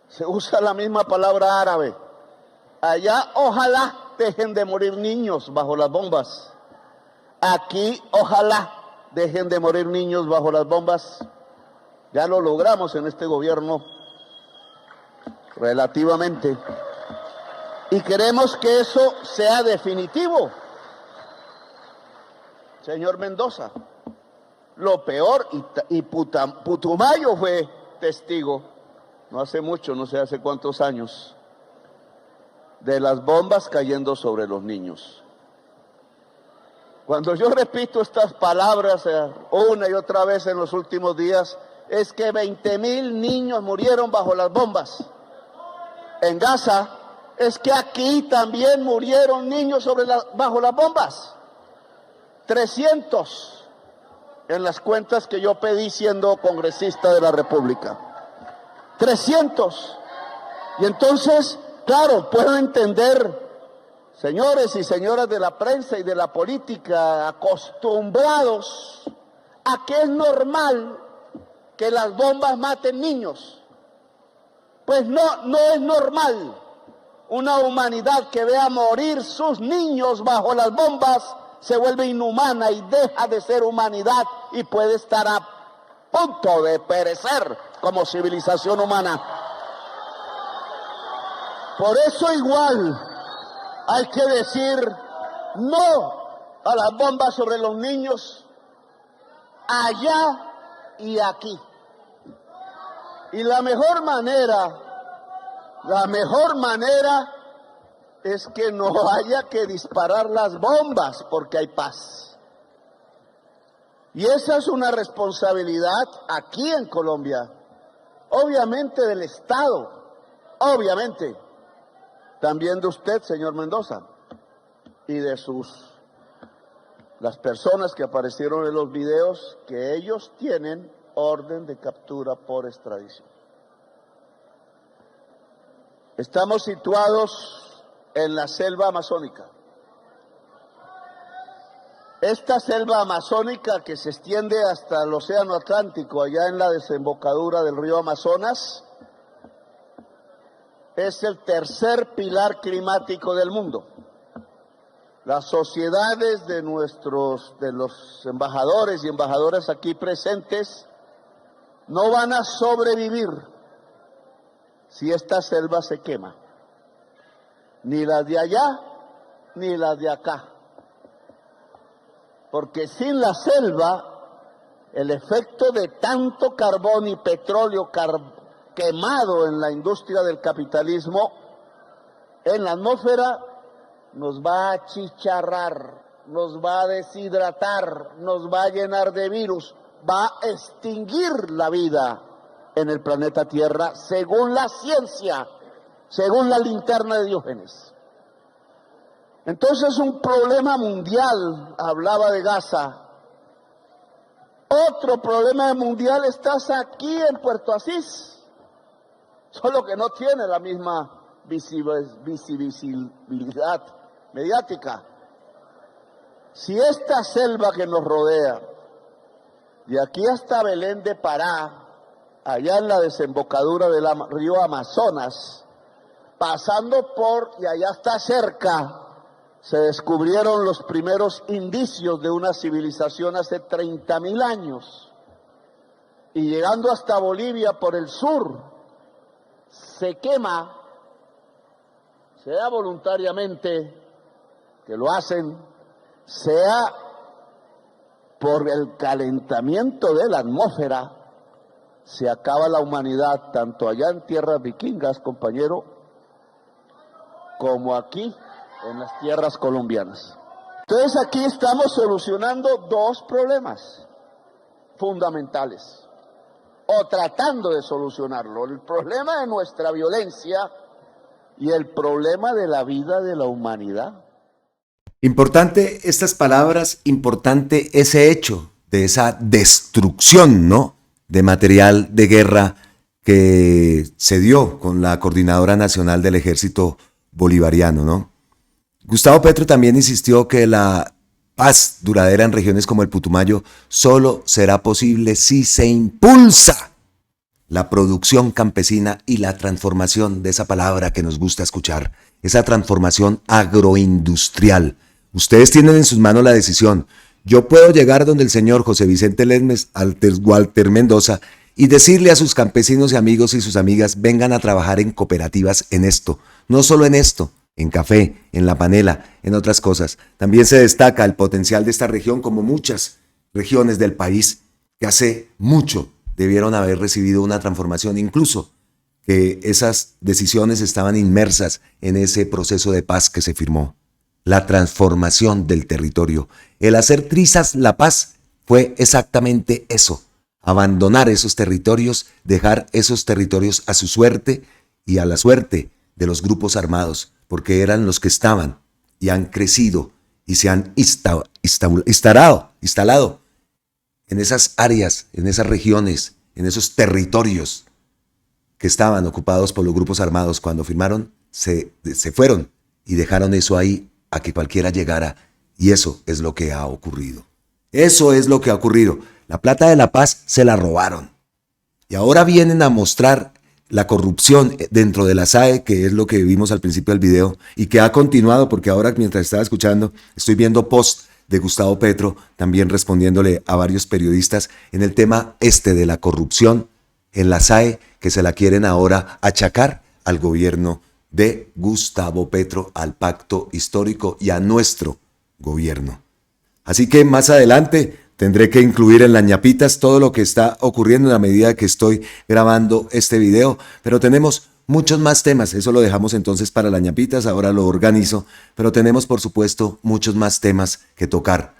Speaker 7: Se usa la misma palabra árabe. Allá ojalá dejen de morir niños bajo las bombas. Aquí ojalá dejen de morir niños bajo las bombas. Ya lo logramos en este gobierno relativamente. Y queremos que eso sea definitivo. Señor Mendoza, lo peor, y Putumayo fue testigo, no hace mucho, no sé hace cuántos años, de las bombas cayendo sobre los niños. Cuando yo repito estas palabras una y otra vez en los últimos días, es que 20,000 niños murieron bajo las bombas. En Gaza, es que aquí también murieron niños bajo las bombas. 300 en las cuentas que yo pedí siendo congresista de la República. 300. Y entonces, claro, puedo entender, señores y señoras de la prensa y de la política, acostumbrados a que es normal que las bombas maten niños. Pues no es normal. Una humanidad que vea morir sus niños bajo las bombas se vuelve inhumana y deja de ser humanidad y puede estar a punto de perecer como civilización humana. Por eso igual hay que decir no a las bombas sobre los niños, allá y aquí. Y la mejor manera es que no haya que disparar las bombas porque hay paz. Y esa es una responsabilidad aquí en Colombia, obviamente del Estado, obviamente, también de usted, señor Mendoza, y de las personas que aparecieron en los videos, que ellos tienen orden de captura por extradición. Estamos situados en la selva amazónica. Esta selva amazónica que se extiende hasta el Océano Atlántico, allá en la desembocadura del río Amazonas, es el tercer pilar climático del mundo. Las sociedades de los embajadores y embajadoras aquí presentes no van a sobrevivir si esta selva se quema. Ni las de allá, ni las de acá. Porque sin la selva, el efecto de tanto carbón y petróleo quemado en la industria del capitalismo, en la atmósfera, nos va a achicharrar, nos va a deshidratar, nos va a llenar de virus, va a extinguir la vida en el planeta Tierra, según la ciencia, según la linterna de Diógenes. Entonces un problema mundial, hablaba de Gaza. Otro problema mundial estás aquí en Puerto Asís, solo que no tiene la misma visibilidad mediática. Si esta selva que nos rodea, de aquí hasta Belén de Pará, allá en la desembocadura del río Amazonas, pasando y allá está cerca, se descubrieron los primeros indicios de una civilización hace 30.000 años. Y llegando hasta Bolivia por el sur, se quema, sea voluntariamente, que lo hacen, sea por el calentamiento de la atmósfera, se acaba la humanidad, tanto allá en tierras vikingas, compañero, como aquí en las tierras colombianas. Entonces aquí estamos solucionando dos problemas fundamentales, o tratando de solucionarlo: el problema de nuestra violencia y el problema de la vida de la humanidad.
Speaker 5: Importante estas palabras, importante ese hecho de esa destrucción, ¿no?, de material de guerra que se dio con la Coordinadora Nacional del Ejército Bolivariano, ¿no? Gustavo Petro también insistió que la paz duradera en regiones como el Putumayo solo será posible si se impulsa la producción campesina y la transformación de esa palabra que nos gusta escuchar, esa transformación agroindustrial. Ustedes tienen en sus manos la decisión. Yo puedo llegar donde el señor José Vicente Lesmes, Walter Mendoza, y decirle a sus campesinos y amigos y sus amigas: vengan a trabajar en cooperativas en esto, no solo en esto, en café, en la panela, en otras cosas. También se destaca el potencial de esta región, como muchas regiones del país que hace mucho debieron haber recibido una transformación, incluso que esas decisiones estaban inmersas en ese proceso de paz que se firmó. La transformación del territorio, el hacer trizas la paz, fue exactamente eso: abandonar esos territorios, dejar esos territorios a su suerte y a la suerte de los grupos armados, porque eran los que estaban y han crecido y se han instalado en esas áreas, en esas regiones, en esos territorios que estaban ocupados por los grupos armados. Cuando firmaron, se fueron y dejaron eso ahí a que cualquiera llegara, y eso es lo que ha ocurrido. Eso es lo que ha ocurrido. La plata de la paz se la robaron. Y ahora vienen a mostrar la corrupción dentro de la SAE, que es lo que vimos al principio del video y que ha continuado, porque ahora, mientras estaba escuchando, estoy viendo posts de Gustavo Petro también respondiéndole a varios periodistas en el tema de la corrupción en la SAE, que se la quieren ahora achacar al gobierno de Gustavo Petro al pacto histórico y a nuestro gobierno. Así que más adelante tendré que incluir en las ñapitas todo lo que está ocurriendo en la medida que estoy grabando este video, pero tenemos muchos más temas, eso lo dejamos entonces para las ñapitas, ahora lo organizo, pero tenemos por supuesto muchos más temas que tocar.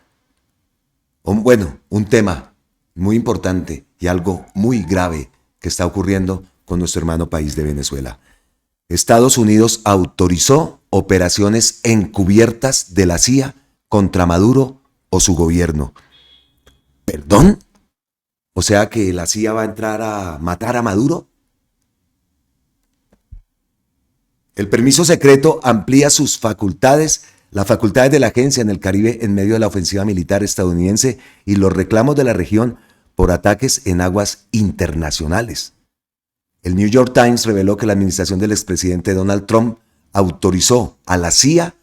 Speaker 5: Un tema muy importante y algo muy grave que está ocurriendo con nuestro hermano país de Venezuela. Estados Unidos autorizó operaciones encubiertas de la CIA contra Maduro o su gobierno. ¿Perdón? ¿O sea que la CIA va a entrar a matar a Maduro? El permiso secreto amplía sus facultades, las facultades de la agencia en el Caribe en medio de la ofensiva militar estadounidense y los reclamos de la región por ataques en aguas internacionales. El New York Times reveló que la administración del expresidente Donald Trump autorizó a la CIA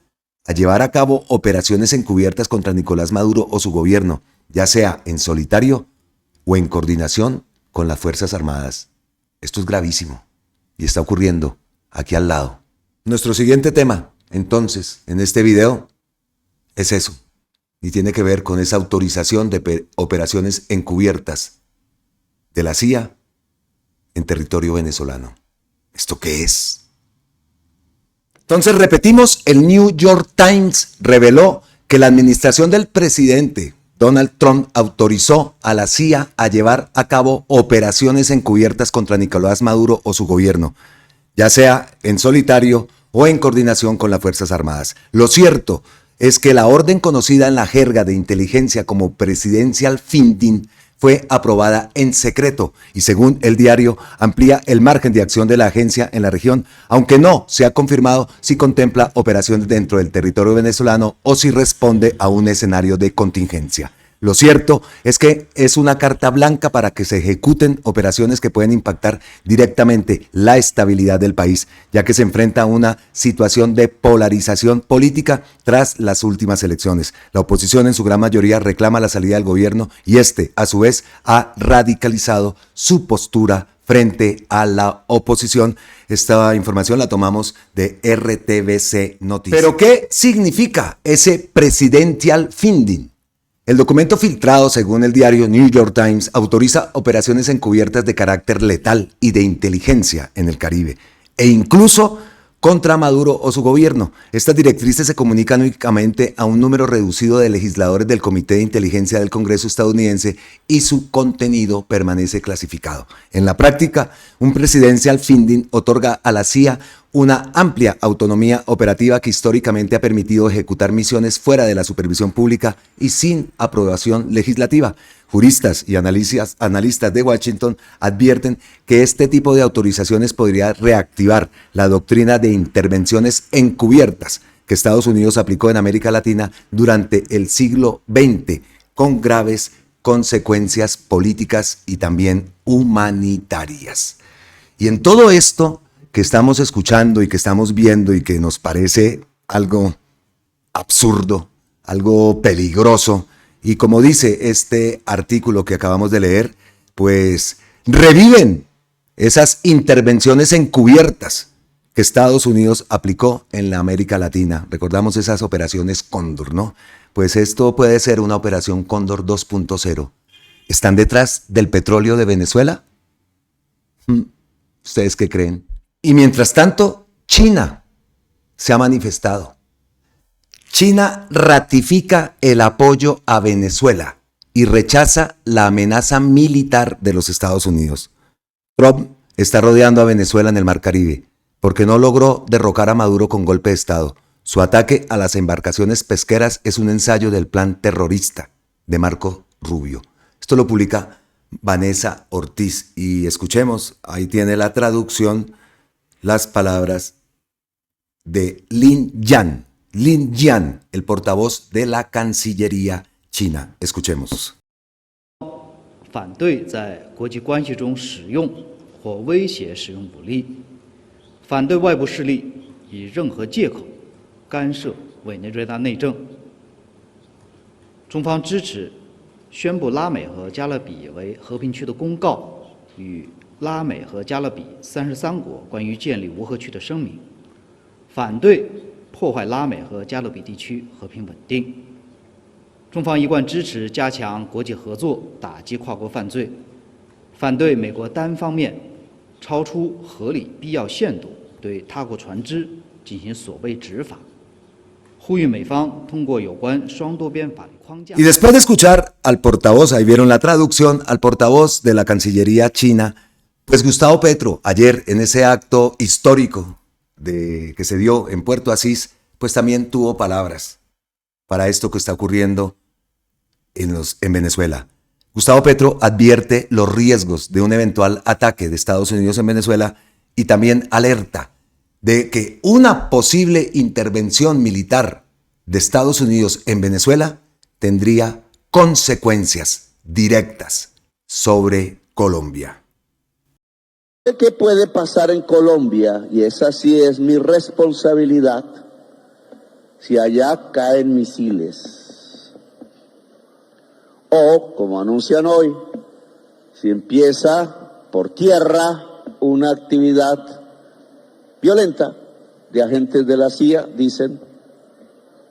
Speaker 5: a llevar a cabo operaciones encubiertas contra Nicolás Maduro o su gobierno, ya sea en solitario o en coordinación con las Fuerzas Armadas. Esto es gravísimo y está ocurriendo aquí al lado. Nuestro siguiente tema, entonces, en este video, es eso, y tiene que ver con esa autorización de operaciones encubiertas de la CIA en territorio venezolano. ¿Esto qué es? Entonces repetimos, el New York Times reveló que la administración del presidente Donald Trump autorizó a la CIA a llevar a cabo operaciones encubiertas contra Nicolás Maduro o su gobierno, ya sea en solitario o en coordinación con las Fuerzas Armadas. Lo cierto es que la orden conocida en la jerga de inteligencia como Presidential Funding fue aprobada en secreto y, según el diario, amplía el margen de acción de la agencia en la región, aunque no se ha confirmado si contempla operaciones dentro del territorio venezolano o si responde a un escenario de contingencia. Lo cierto es que es una carta blanca para que se ejecuten operaciones que pueden impactar directamente la estabilidad del país, ya que se enfrenta a una situación de polarización política tras las últimas elecciones. La oposición en su gran mayoría reclama la salida del gobierno y a su vez, ha radicalizado su postura frente a la oposición. Esta información la tomamos de RTBC Noticias. ¿Pero qué significa ese Presidential Funding? El documento filtrado, según el diario New York Times, autoriza operaciones encubiertas de carácter letal y de inteligencia en el Caribe, e incluso contra Maduro o su gobierno. Estas directrices se comunican únicamente a un número reducido de legisladores del Comité de Inteligencia del Congreso estadounidense y su contenido permanece clasificado. En la práctica, un Presidential Funding otorga a la CIA una amplia autonomía operativa que históricamente ha permitido ejecutar misiones fuera de la supervisión pública y sin aprobación legislativa. Juristas y analistas de Washington advierten que este tipo de autorizaciones podría reactivar la doctrina de intervenciones encubiertas que Estados Unidos aplicó en América Latina durante el siglo XX, con graves consecuencias políticas y también humanitarias. Y en todo esto que estamos escuchando y que estamos viendo y que nos parece algo absurdo, algo peligroso, y como dice este artículo que acabamos de leer, pues reviven esas intervenciones encubiertas que Estados Unidos aplicó en la América Latina. Recordamos esas operaciones Cóndor, ¿no? Pues esto puede ser una operación Cóndor 2.0. ¿Están detrás del petróleo de Venezuela? ¿Ustedes qué creen? Y mientras tanto, China se ha manifestado. China ratifica el apoyo a Venezuela y rechaza la amenaza militar de los Estados Unidos. Trump está rodeando a Venezuela en el Mar Caribe porque no logró derrocar a Maduro con golpe de Estado. Su ataque a las embarcaciones pesqueras es un ensayo del plan terrorista de Marco Rubio. Esto lo publica Vanessa Ortiz y escuchemos, ahí tiene la traducción, las palabras de Lin Jian, el portavoz de la Cancillería China. Escuchemos.
Speaker 8: 反对在国际关系中使用或威胁使用武力，反对外部势力以任何借口干涉委内瑞拉内政。中方支持宣布拉美和加勒比为和平区的公告与拉美和加勒比33国关于建立无核区的声明，反对破坏拉美和加勒比地区和平稳定。中方一贯支持加强国际合作，打击跨国犯罪，反对美国单方面超出合理必要限度对他国船只进行所谓执法，呼吁美方通过有关双多边法律框架。
Speaker 5: Y después de escuchar al portavoz, ahí vieron la traducción, al portavoz de la Cancillería china, pues Gustavo Petro, ayer en ese acto histórico que se dio en Puerto Asís, pues también tuvo palabras para esto que está ocurriendo en Venezuela. Gustavo Petro advierte los riesgos de un eventual ataque de Estados Unidos en Venezuela y también alerta de que una posible intervención militar de Estados Unidos en Venezuela tendría consecuencias directas sobre Colombia.
Speaker 7: ¿Qué puede pasar en Colombia? Y esa sí es mi responsabilidad si allá caen misiles. O, como anuncian hoy, si empieza por tierra una actividad violenta de agentes de la CIA, dicen,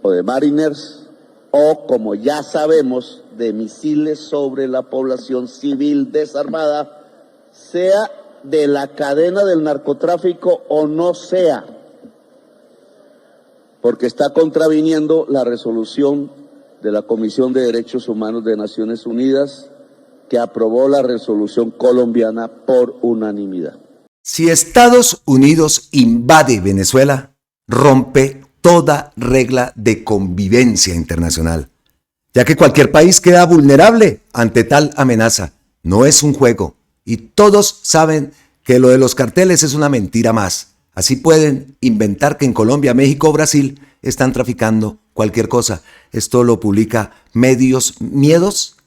Speaker 7: o de mariners, o, como ya sabemos, de misiles sobre la población civil desarmada, sea de la cadena del narcotráfico o no sea, porque está contraviniendo la resolución de la Comisión de Derechos Humanos de Naciones Unidas, que aprobó la resolución colombiana por unanimidad.
Speaker 5: Si Estados Unidos invade Venezuela, rompe toda regla de convivencia internacional, ya que cualquier país queda vulnerable ante tal amenaza. No es un juego, y todos saben que lo de los carteles es una mentira más. Así pueden inventar que en Colombia, México o Brasil están traficando cualquier cosa. Esto lo publica Medios Miedos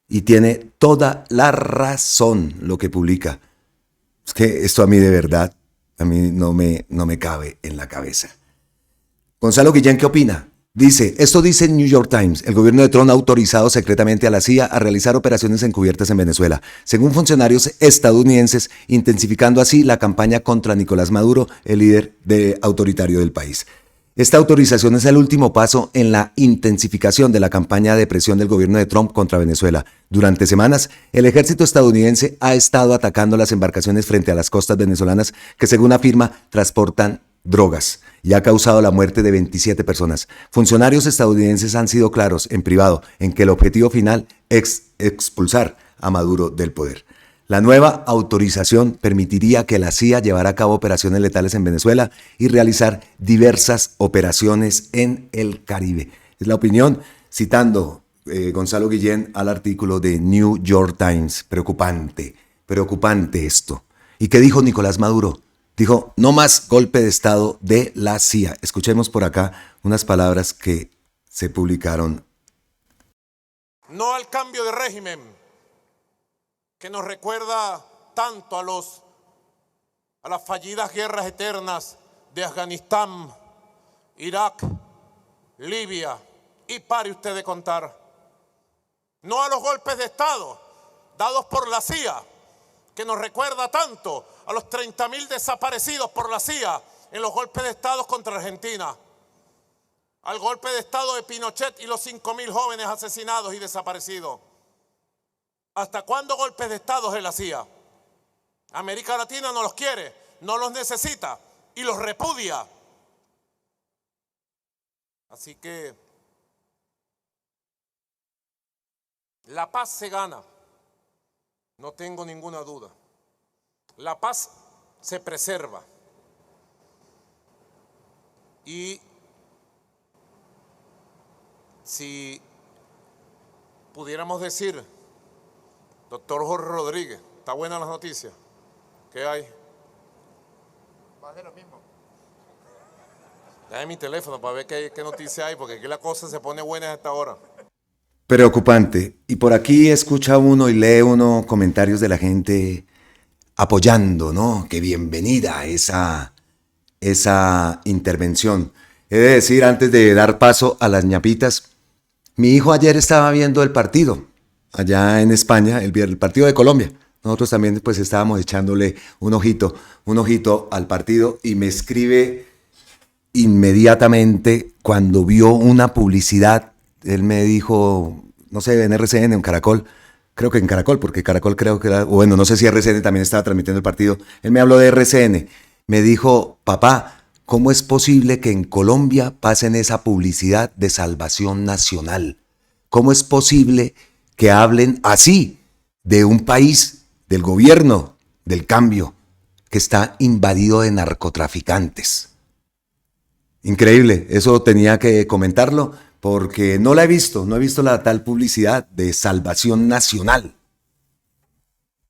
Speaker 5: y tiene toda la razón lo que publica. Es que esto a mí de verdad, a mí no me cabe en la cabeza. Gonzalo Guillén, ¿qué opina? Dice, esto dice el New York Times, el gobierno de Trump ha autorizado secretamente a la CIA a realizar operaciones encubiertas en Venezuela, según funcionarios estadounidenses, intensificando así la campaña contra Nicolás Maduro, el líder autoritario del país. Esta autorización es el último paso en la intensificación de la campaña de presión del gobierno de Trump contra Venezuela. Durante semanas, el ejército estadounidense ha estado atacando las embarcaciones frente a las costas venezolanas que, según afirma, transportan drogas y ha causado la muerte de 27 personas. Funcionarios estadounidenses han sido claros en privado en que el objetivo final es expulsar a Maduro del poder. La nueva autorización permitiría que la CIA llevara a cabo operaciones letales en Venezuela y realizar diversas operaciones en el Caribe. Es la opinión, citando Gonzalo Guillén al artículo de New York Times. Preocupante esto. ¿Y qué dijo Nicolás Maduro? Dijo, no más golpe de Estado de la CIA. Escuchemos por acá unas palabras que se publicaron.
Speaker 9: No al cambio de régimen, que nos recuerda tanto a las fallidas guerras eternas de Afganistán, Irak, Libia, y pare usted de contar. No a los golpes de Estado dados por la CIA, que nos recuerda tanto a los 30.000 desaparecidos por la CIA en los golpes de Estado contra Argentina, al golpe de Estado de Pinochet y los 5.000 jóvenes asesinados y desaparecidos. ¿Hasta cuándo golpes de Estado de la CIA? América Latina no los quiere, no los necesita y los repudia. Así que la paz se gana, no tengo ninguna duda. La paz se preserva. Y si pudiéramos decir, doctor Jorge Rodríguez, ¿está buena la noticia? ¿Qué hay?
Speaker 10: Más de lo mismo.
Speaker 9: Dame mi teléfono para ver qué noticia hay, porque aquí la cosa se pone buena a esta hora.
Speaker 5: Preocupante. Y por aquí escucha uno y lee uno comentarios de la gente apoyando, ¿no? Que bienvenida esa intervención. He de decir, antes de dar paso a las ñapitas, mi hijo ayer estaba viendo el partido allá en España, el partido de Colombia. Nosotros también pues estábamos echándole un ojito al partido y me escribe inmediatamente cuando vio una publicidad, él me dijo, no sé, en RCN, en Caracol, creo que en Caracol, porque Caracol creo que era, bueno, no sé si RCN también estaba transmitiendo el partido, él me habló de RCN, me dijo, papá, ¿cómo es posible que en Colombia pasen esa publicidad de salvación nacional? ¿Cómo es posible que hablen así de un país, del gobierno, del cambio, que está invadido de narcotraficantes? Increíble, eso tenía que comentarlo porque no la he visto, no he visto la tal publicidad de salvación nacional.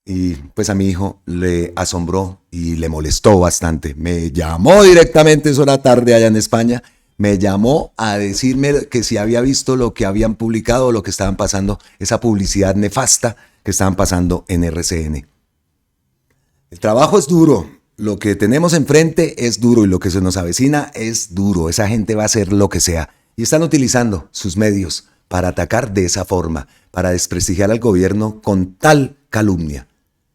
Speaker 5: Y pues a mi hijo le asombró y le molestó bastante. Me llamó directamente, eso era tarde allá en España, me llamó a decirme que si había visto lo que habían publicado, lo que estaban pasando, esa publicidad nefasta que estaban pasando en RCN. El trabajo es duro, lo que tenemos enfrente es duro y lo que se nos avecina es duro. Esa gente va a hacer lo que sea y están utilizando sus medios para atacar de esa forma, para desprestigiar al gobierno con tal calumnia.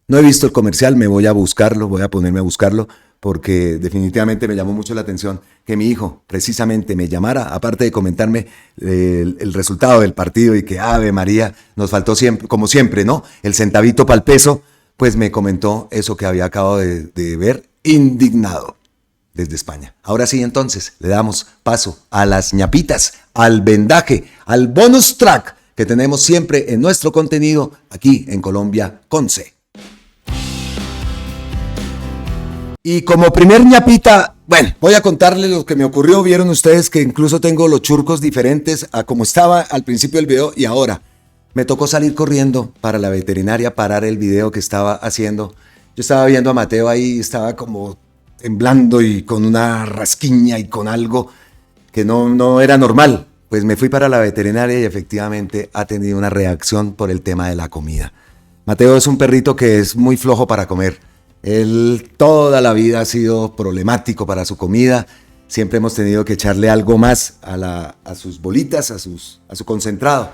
Speaker 5: No he visto el comercial, me voy a buscarlo, voy a ponerme a buscarlo porque definitivamente me llamó mucho la atención que mi hijo precisamente me llamara, aparte de comentarme el resultado del partido y que Ave María, nos faltó siempre, como siempre, ¿no? El centavito para el peso. Pues me comentó eso que había acabado de ver, indignado desde España. Ahora sí, entonces, le damos paso a las ñapitas, al vendaje, al bonus track que tenemos siempre en nuestro contenido aquí en Colombia con C. Y como primer ñapita, bueno, voy a contarles lo que me ocurrió. Vieron ustedes que incluso tengo los churcos diferentes a como estaba al principio del video y ahora. Me tocó salir corriendo para la veterinaria, parar el video que estaba haciendo. Yo estaba viendo a Mateo ahí, estaba como temblando y con una rasquiña y con algo que no era normal. Pues me fui para la veterinaria y efectivamente ha tenido una reacción por el tema de la comida. Mateo es un perrito que es muy flojo para comer. Él toda la vida ha sido problemático para su comida. Siempre hemos tenido que echarle algo más a sus bolitas, a su concentrado.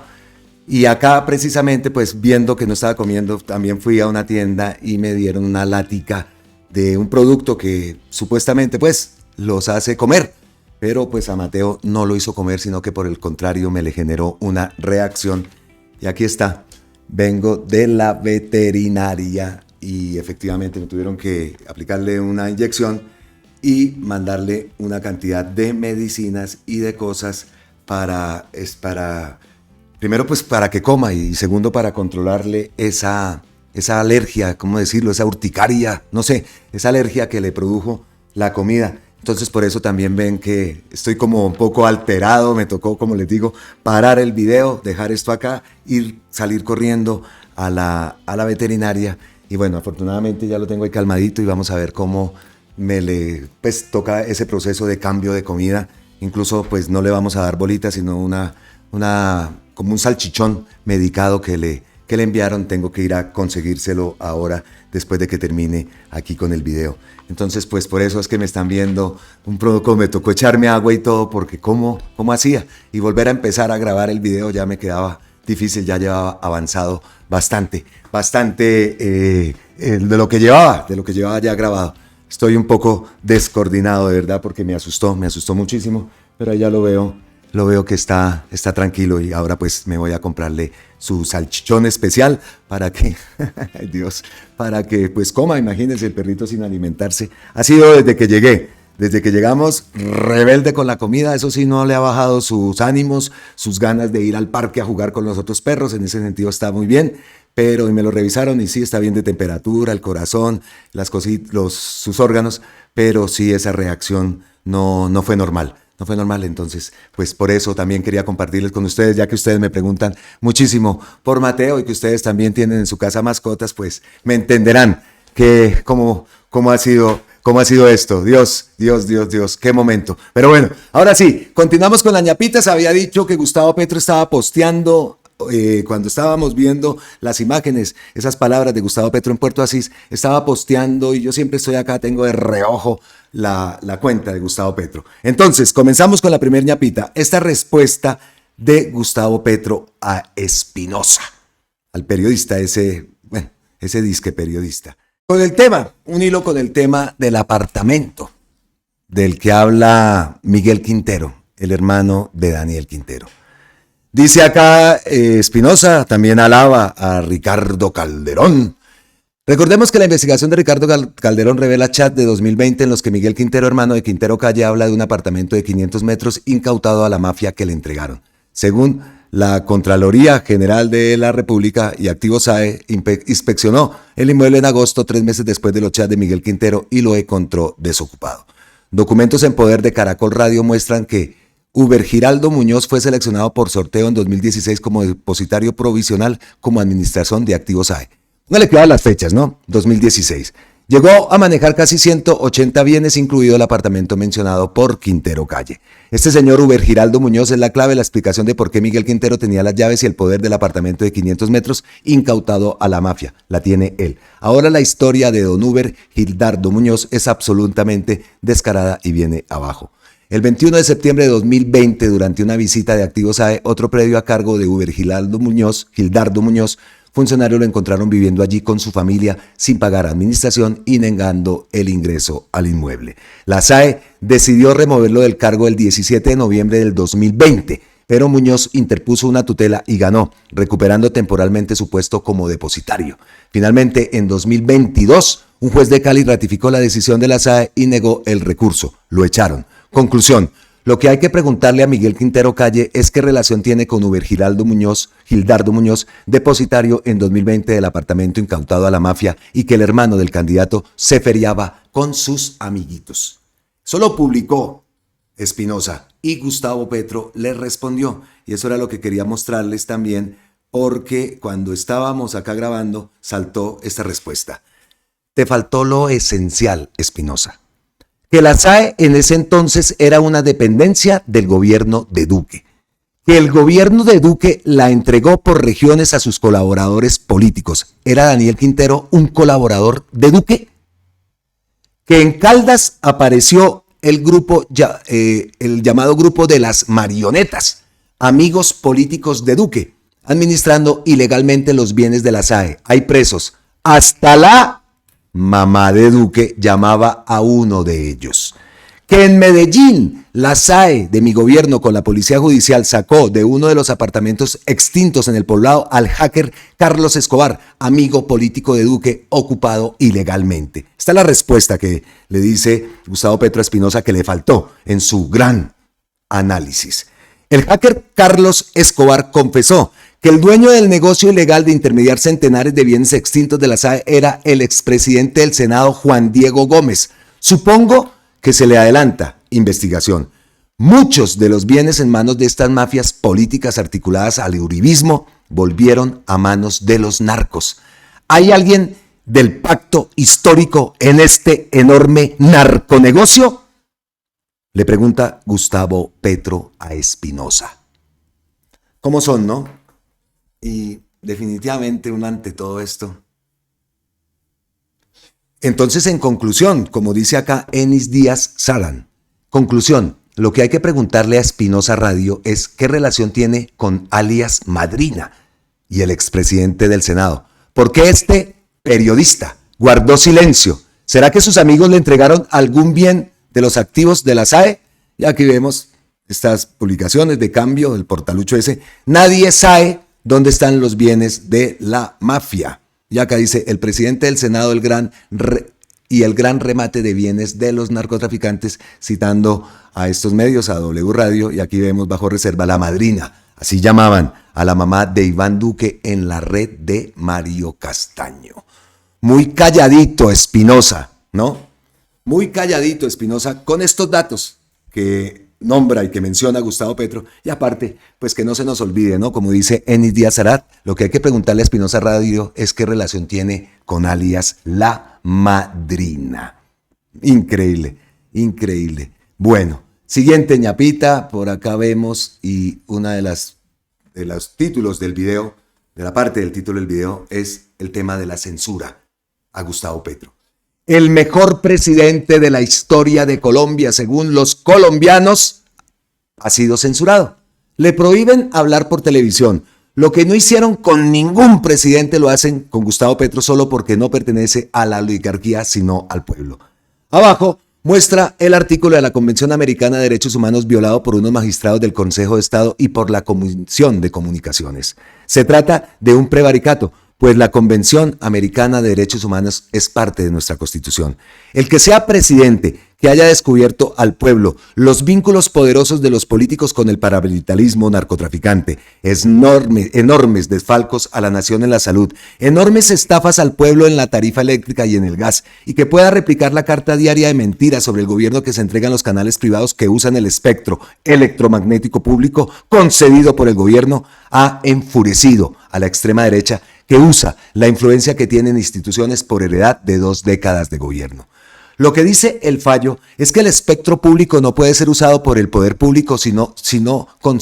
Speaker 5: Y acá precisamente, pues viendo que no estaba comiendo, también fui a una tienda y me dieron una lática de un producto que supuestamente pues los hace comer. Pero pues a Mateo no lo hizo comer, sino que por el contrario me le generó una reacción. Y aquí está, vengo de la veterinaria y efectivamente me tuvieron que aplicarle una inyección y mandarle una cantidad de medicinas y de cosas para primero, pues para que coma y segundo, para controlarle esa alergia, ¿cómo decirlo? Esa urticaria, no sé, esa alergia que le produjo la comida. Entonces, por eso también ven que estoy como un poco alterado. Me tocó, como les digo, parar el video, dejar esto acá, ir, salir corriendo a la veterinaria. Y bueno, afortunadamente ya lo tengo ahí calmadito y vamos a ver cómo pues toca ese proceso de cambio de comida. Incluso, pues no le vamos a dar bolitas, sino como un salchichón medicado que le enviaron. Tengo que ir a conseguírselo ahora después de que termine aquí con el video. Entonces pues por eso es que me están viendo un poco, me tocó echarme agua y todo porque cómo hacía y volver a empezar a grabar el video ya me quedaba difícil, ya llevaba avanzado bastante de lo que llevaba ya grabado. Estoy un poco descoordinado de verdad porque me asustó muchísimo, pero ahí ya lo veo que está tranquilo y ahora pues me voy a comprarle su salchichón especial para que, ay Dios, para que pues coma. Imagínense el perrito sin alimentarse. Ha sido desde que llegamos rebelde con la comida. Eso sí, no le ha bajado sus ánimos, sus ganas de ir al parque a jugar con los otros perros. En ese sentido está muy bien, pero me lo revisaron y sí está bien de temperatura, el corazón, las cositas, sus órganos, pero sí esa reacción no fue normal. No fue normal, entonces, pues por eso también quería compartirles con ustedes, ya que ustedes me preguntan muchísimo por Mateo y que ustedes también tienen en su casa mascotas, pues me entenderán que cómo ha sido esto. Dios, qué momento. Pero bueno, ahora sí, continuamos con las ñapitas. Había dicho que Gustavo Petro estaba posteando, cuando estábamos viendo las imágenes, esas palabras de Gustavo Petro en Puerto Asís, estaba posteando y yo siempre estoy acá, tengo de reojo la cuenta de Gustavo Petro. Entonces, comenzamos con la primer ñapita. Esta respuesta de Gustavo Petro a Espinosa, al periodista, ese disque periodista. Con el tema, un hilo con el tema del apartamento. del que habla Miguel Quintero, el hermano de Daniel Quintero. Dice acá Espinosa, también alaba a Ricardo Calderón. Recordemos que la investigación de Ricardo Calderón revela chat de 2020 en los que Miguel Quintero, hermano de Quintero Calle, habla de un apartamento de 500 metros incautado a la mafia que le entregaron. Según la Contraloría General de la República y Activos SAE, inspeccionó el inmueble en agosto, 3 meses después de los chats de Miguel Quintero, y lo encontró desocupado. Documentos en poder de Caracol Radio muestran que Uber Giraldo Muñoz fue seleccionado por sorteo en 2016 como depositario provisional como administración de Activos SAE. No le quedan las fechas, ¿no? 2016. Llegó a manejar casi 180 bienes, incluido el apartamento mencionado por Quintero Calle. Este señor Uber Giraldo Muñoz es la clave de la explicación de por qué Miguel Quintero tenía las llaves y el poder del apartamento de 500 metros incautado a la mafia. La tiene él. Ahora la historia de don Uber Giraldo Muñoz es absolutamente descarada y viene abajo. El 21 de septiembre de 2020, durante una visita de Activos SAE, otro predio a cargo de Uber Giraldo Muñoz, funcionarios lo encontraron viviendo allí con su familia sin pagar administración y negando el ingreso al inmueble. La SAE decidió removerlo del cargo el 17 de noviembre del 2020, pero Muñoz interpuso una tutela y ganó, recuperando temporalmente su puesto como depositario. Finalmente, en 2022, un juez de Cali ratificó la decisión de la SAE y negó el recurso. Lo echaron. Conclusión. Lo que hay que preguntarle a Miguel Quintero Calle es qué relación tiene con Uber Giraldo Muñoz, depositario en 2020 del apartamento incautado a la mafia y que el hermano del candidato se feriaba con sus amiguitos. Solo publicó Espinosa y Gustavo Petro le respondió. Y eso era lo que quería mostrarles también, porque cuando estábamos acá grabando saltó esta respuesta. Te faltó lo esencial, Espinosa. Que la SAE en ese entonces era una dependencia del gobierno de Duque, que el gobierno de Duque la entregó por regiones a sus colaboradores políticos. ¿Era Daniel Quintero un colaborador de Duque? Que en Caldas apareció el grupo, el llamado grupo de las marionetas, amigos políticos de Duque, administrando ilegalmente los bienes de la SAE. Hay presos. Hasta la mamá de Duque llamaba a uno de ellos. Que en Medellín, la SAE de mi gobierno con la Policía Judicial sacó de uno de los apartamentos extintos en el poblado al hacker Carlos Escobar, amigo político de Duque, ocupado ilegalmente. Esta es la respuesta que le dice Gustavo Petro Espinosa que le faltó en su gran análisis. El hacker Carlos Escobar confesó que el dueño del negocio ilegal de intermediar centenares de bienes extintos de la SAE era el expresidente del Senado Juan Diego Gómez. Supongo que se le adelanta investigación. Muchos de los bienes en manos de estas mafias políticas articuladas al uribismo volvieron a manos de los narcos. ¿Hay alguien del pacto histórico en este enorme narconegocio? Le pregunta Gustavo Petro a Espinosa. ¿Cómo son, no? Y definitivamente uno ante todo esto. Entonces, en conclusión, como dice acá Enis Díaz Saran, conclusión, lo que hay que preguntarle a Espinosa Radio es qué relación tiene con alias Madrina y el expresidente del Senado. ¿Por qué este periodista guardó silencio? ¿Será que sus amigos le entregaron algún bien de los activos de la SAE? Y aquí vemos estas publicaciones de Cambio, del portalucho ese. Nadie sabe dónde están los bienes de la mafia. Y acá dice, el presidente del Senado, el gran remate de bienes de los narcotraficantes, citando a estos medios, a W Radio, y aquí vemos bajo reserva la madrina, así llamaban a la mamá de Iván Duque en la red de Mario Castaño. Muy calladito Espinosa, ¿no? Muy calladito Espinosa con estos datos que nombra y que menciona Gustavo Petro, y aparte, pues que no se nos olvide, ¿no? Como dice Enis Díaz Sarat, lo que hay que preguntarle a Espinosa Radio es qué relación tiene con alias La Madrina. Increíble, increíble. Bueno, siguiente ñapita, por acá vemos, y una de los títulos del video, de la parte del título del video, es el tema de la censura a Gustavo Petro. El mejor presidente de la historia de Colombia, según los colombianos, ha sido censurado. Le prohíben hablar por televisión. Lo que no hicieron con ningún presidente lo hacen con Gustavo Petro solo porque no pertenece a la oligarquía, sino al pueblo. Abajo muestra el artículo de la Convención Americana de Derechos Humanos violado por unos magistrados del Consejo de Estado y por la Comisión de Comunicaciones. Se trata de un prevaricato, pues la Convención Americana de Derechos Humanos es parte de nuestra Constitución. El que sea presidente que haya descubierto al pueblo los vínculos poderosos de los políticos con el paramilitarismo narcotraficante, enormes desfalcos a la nación en la salud, enormes estafas al pueblo en la tarifa eléctrica y en el gas, y que pueda replicar la carta diaria de mentiras sobre el gobierno que se entrega en los canales privados que usan el espectro electromagnético público concedido por el gobierno, ha enfurecido a la extrema derecha que usa la influencia que tienen instituciones por heredad de 2 décadas de gobierno. Lo que dice el fallo es que el espectro público no puede ser usado por el poder público sino con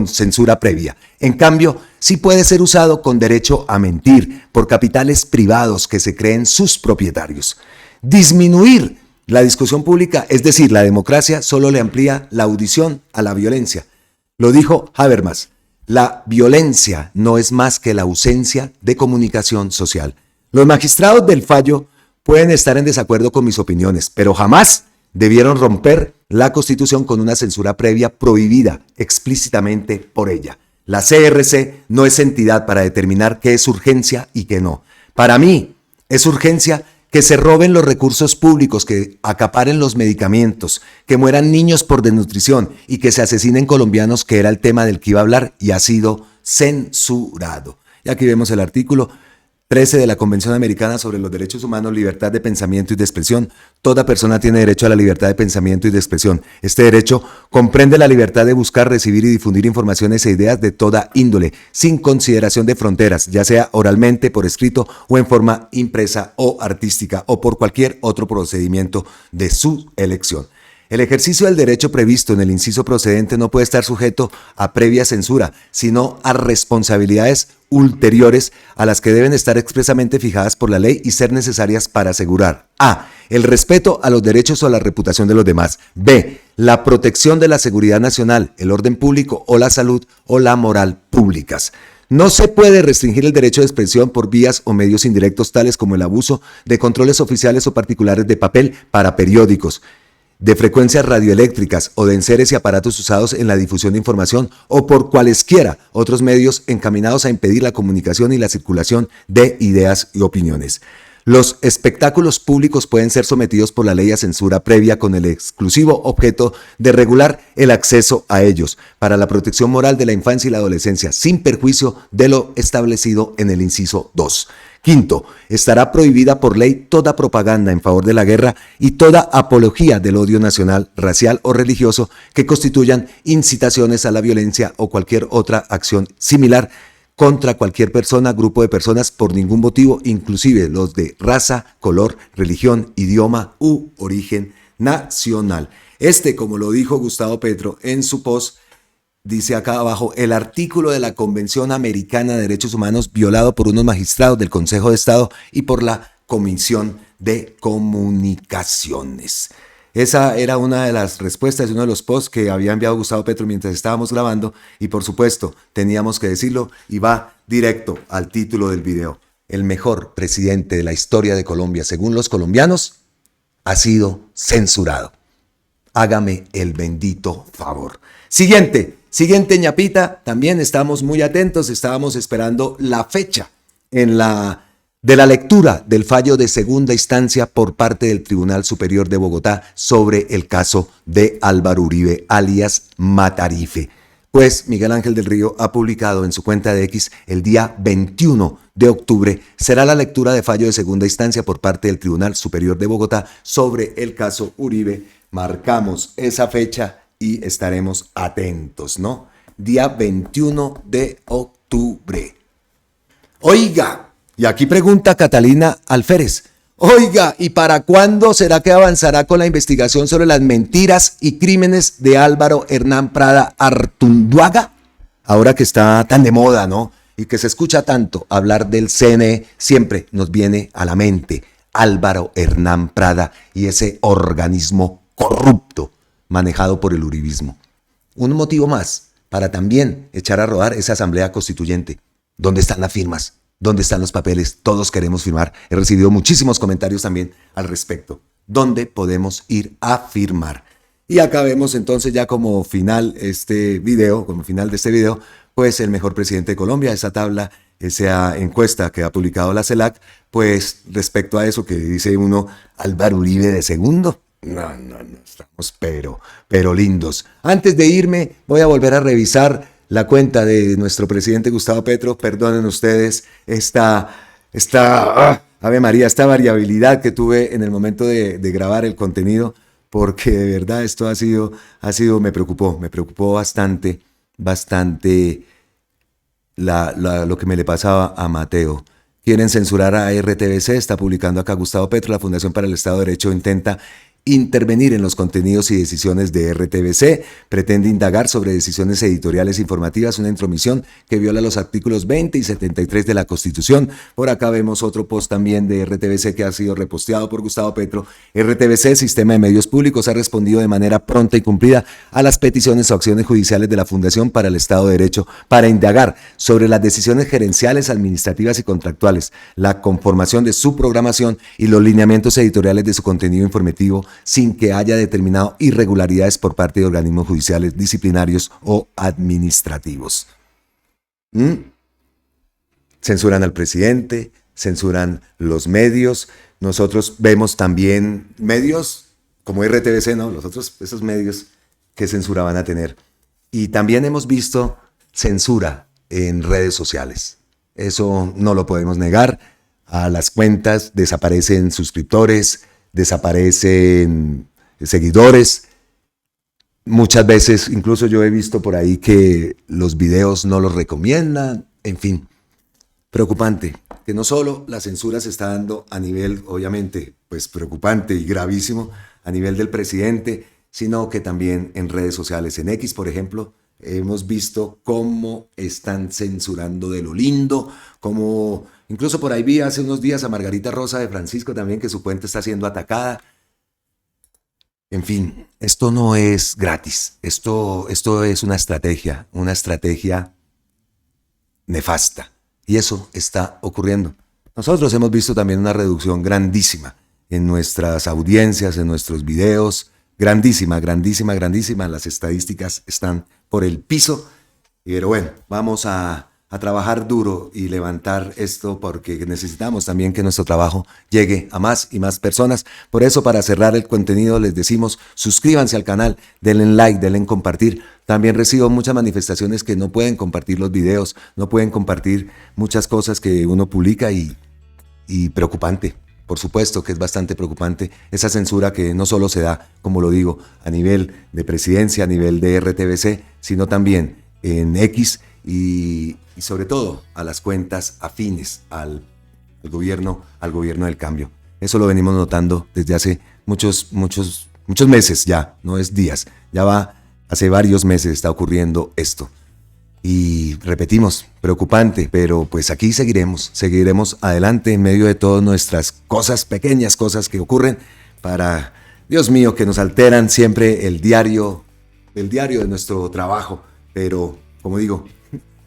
Speaker 5: censura previa. En cambio, sí puede ser usado con derecho a mentir por capitales privados que se creen sus propietarios. Disminuir la discusión pública, es decir, la democracia, solo le amplía la audición a la violencia. Lo dijo Habermas. La violencia no es más que la ausencia de comunicación social. Los magistrados del fallo pueden estar en desacuerdo con mis opiniones, pero jamás debieron romper la Constitución con una censura previa prohibida explícitamente por ella. La CRC no es entidad para determinar qué es urgencia y qué no. Para mí, es urgencia que se roben los recursos públicos, que acaparen los medicamentos, que mueran niños por desnutrición y que se asesinen colombianos, que era el tema del que iba a hablar y ha sido censurado. Y aquí vemos el artículo 13 de la Convención Americana sobre los Derechos Humanos, libertad de pensamiento y de expresión. Toda persona tiene derecho a la libertad de pensamiento y de expresión. Este derecho comprende la libertad de buscar, recibir y difundir informaciones e ideas de toda índole, sin consideración de fronteras, ya sea oralmente, por escrito o en forma impresa o artística o por cualquier otro procedimiento de su elección. El ejercicio del derecho previsto en el inciso procedente no puede estar sujeto a previa censura, sino a responsabilidades ulteriores a las que deben estar expresamente fijadas por la ley y ser necesarias para asegurar a. El respeto a los derechos o a la reputación de los demás. B. La protección de la seguridad nacional, el orden público o la salud o la moral públicas. No se puede restringir el derecho de expresión por vías o medios indirectos tales como el abuso de controles oficiales o particulares de papel para periódicos, de frecuencias radioeléctricas o de enseres y aparatos usados en la difusión de información o por cualesquiera otros medios encaminados a impedir la comunicación y la circulación de ideas y opiniones. Los espectáculos públicos pueden ser sometidos por la ley a censura previa con el exclusivo objeto de regular el acceso a ellos para la protección moral de la infancia y la adolescencia, sin perjuicio de lo establecido en el inciso 2. Quinto, estará prohibida por ley toda propaganda en favor de la guerra y toda apología del odio nacional, racial o religioso que constituyan incitaciones a la violencia o cualquier otra acción similar contra cualquier persona, grupo de personas por ningún motivo, inclusive los de raza, color, religión, idioma u origen nacional. Como lo dijo Gustavo Petro en su post, dice acá abajo, el artículo de la Convención Americana de Derechos Humanos violado por unos magistrados del Consejo de Estado y por la Comisión de Comunicaciones. Esa era una de las respuestas de uno de los posts que había enviado Gustavo Petro mientras estábamos grabando y por supuesto teníamos que decirlo y va directo al título del video. El mejor presidente de la historia de Colombia, según los colombianos, ha sido censurado. Hágame el bendito favor. Siguiente ñapita, también estamos muy atentos, estábamos esperando la fecha de la lectura del fallo de segunda instancia por parte del Tribunal Superior de Bogotá sobre el caso de Álvaro Uribe, alias Matarife. Pues Miguel Ángel del Río ha publicado en su cuenta de X el día 21 de octubre será la lectura de fallo de segunda instancia por parte del Tribunal Superior de Bogotá sobre el caso Uribe. Marcamos esa fecha y estaremos atentos, ¿no? Día 21 de octubre. Oiga, y aquí pregunta Catalina Alférez. Oiga, ¿y para cuándo será que avanzará con la investigación sobre las mentiras y crímenes de Álvaro Hernán Prada Artunduaga? Ahora que está tan de moda, ¿no? Y que se escucha tanto hablar del CNE, siempre nos viene a la mente Álvaro Hernán Prada y ese organismo corrupto manejado por el uribismo. Un motivo más para también echar a rodar esa asamblea constituyente. ¿Dónde están las firmas? ¿Dónde están los papeles? Todos queremos firmar. He recibido muchísimos comentarios también al respecto. donde podemos ir a firmar. Y acabemos entonces ya como final de este video, pues el mejor presidente de Colombia, esa tabla, esa encuesta que ha publicado la CELAC, pues respecto a eso que dice uno, Álvaro Uribe de segundo. No, estamos pero lindos. Antes de irme, voy a volver a revisar la cuenta de nuestro presidente Gustavo Petro. Perdonen ustedes Ave María, esta variabilidad que tuve en el momento de grabar el contenido, porque de verdad esto me preocupó bastante lo que me le pasaba a Mateo. Quieren censurar a RTBC, está publicando acá Gustavo Petro, la Fundación para el Estado de Derecho intenta intervenir en los contenidos y decisiones de RTBC, pretende indagar sobre decisiones editoriales informativas, una intromisión que viola los artículos 20 y 73 de la Constitución. Por acá vemos otro post también de RTBC que ha sido reposteado por Gustavo Petro. RTBC, Sistema de Medios Públicos, ha respondido de manera pronta y cumplida a las peticiones o acciones judiciales de la Fundación para el Estado de Derecho para indagar sobre las decisiones gerenciales, administrativas y contractuales, la conformación de su programación y los lineamientos editoriales de su contenido informativo, sin que haya determinado irregularidades por parte de organismos judiciales, disciplinarios o administrativos. Censuran al presidente, censuran los medios. Nosotros vemos también medios como RTBC, ¿no? Esos medios que censura van a tener. Y también hemos visto censura en redes sociales. Eso no lo podemos negar. A las cuentas desaparecen suscriptores, desaparecen seguidores. Muchas veces, incluso yo he visto por ahí que los videos no los recomiendan. En fin, preocupante, que no solo la censura se está dando a nivel, obviamente, pues preocupante y gravísimo, a nivel del presidente, sino que también en redes sociales. En X, por ejemplo, hemos visto cómo están censurando de lo lindo, cómo incluso por ahí vi hace unos días a Margarita Rosa de Francisco también, que su cuenta está siendo atacada. En fin, esto no es gratis, esto es una estrategia nefasta, y eso está ocurriendo. Nosotros hemos visto también una reducción grandísima en nuestras audiencias, en nuestros videos, grandísima, las estadísticas están por el piso, pero bueno, vamos a trabajar duro y levantar esto, porque necesitamos también que nuestro trabajo llegue a más y más personas. Por eso, para cerrar el contenido, les decimos, suscríbanse al canal, denle like, denle compartir. También recibo muchas manifestaciones que no pueden compartir los videos, no pueden compartir muchas cosas que uno publica y preocupante. Por supuesto que es bastante preocupante esa censura que no solo se da, como lo digo, a nivel de presidencia, a nivel de RTBC, sino también en X y sobre todo a las cuentas afines al gobierno del cambio. Eso lo venimos notando desde hace muchos meses ya, no es días, hace varios meses está ocurriendo esto. Y repetimos, preocupante, pero pues aquí seguiremos adelante en medio de todas nuestras cosas, pequeñas cosas que ocurren para, Dios mío, que nos alteran siempre el diario de nuestro trabajo. Pero, como digo,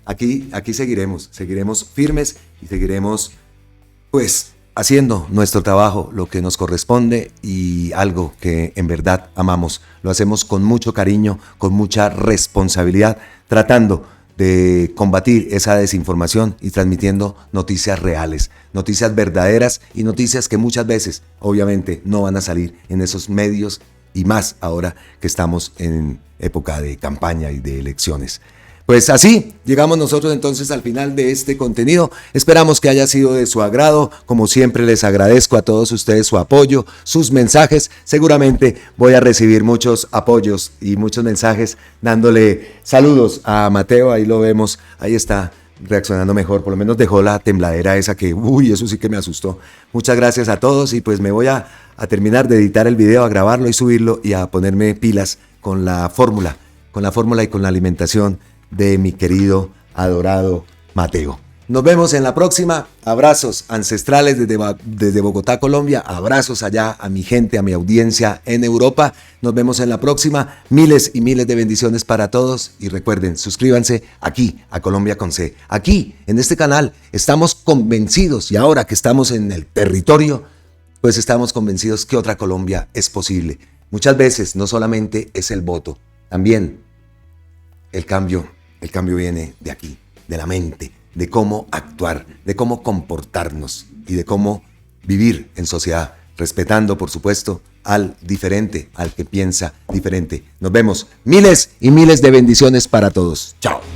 Speaker 5: aquí seguiremos firmes y seguiremos pues haciendo nuestro trabajo, lo que nos corresponde y algo que en verdad amamos. Lo hacemos con mucho cariño, con mucha responsabilidad, tratando de combatir esa desinformación y transmitiendo noticias reales, noticias verdaderas y noticias que muchas veces, obviamente, no van a salir en esos medios y más ahora que estamos en época de campaña y de elecciones. Pues así llegamos nosotros entonces al final de este contenido. Esperamos que haya sido de su agrado. Como siempre, les agradezco a todos ustedes su apoyo, sus mensajes. Seguramente voy a recibir muchos apoyos y muchos mensajes dándole saludos a Mateo. Ahí lo vemos, ahí está reaccionando mejor. Por lo menos dejó la tembladera esa que, eso sí que me asustó. Muchas gracias a todos y pues me voy a terminar de editar el video, a grabarlo y subirlo y a ponerme pilas con la fórmula y con la alimentación de mi querido, adorado Mateo. Nos vemos en la próxima. Abrazos ancestrales desde Bogotá, Colombia. Abrazos allá a mi gente, a mi audiencia en Europa. Nos vemos en la próxima. Miles y miles de bendiciones para todos. Y recuerden, suscríbanse aquí a Colombia con C. Aquí, en este canal, estamos convencidos, y ahora que estamos en el territorio, pues estamos convencidos que otra Colombia es posible. Muchas veces no solamente es el voto, también el cambio viene de aquí, de la mente, de cómo actuar, de cómo comportarnos y de cómo vivir en sociedad, respetando, por supuesto, al diferente, al que piensa diferente. Nos vemos. Miles y miles de bendiciones para todos. Chao.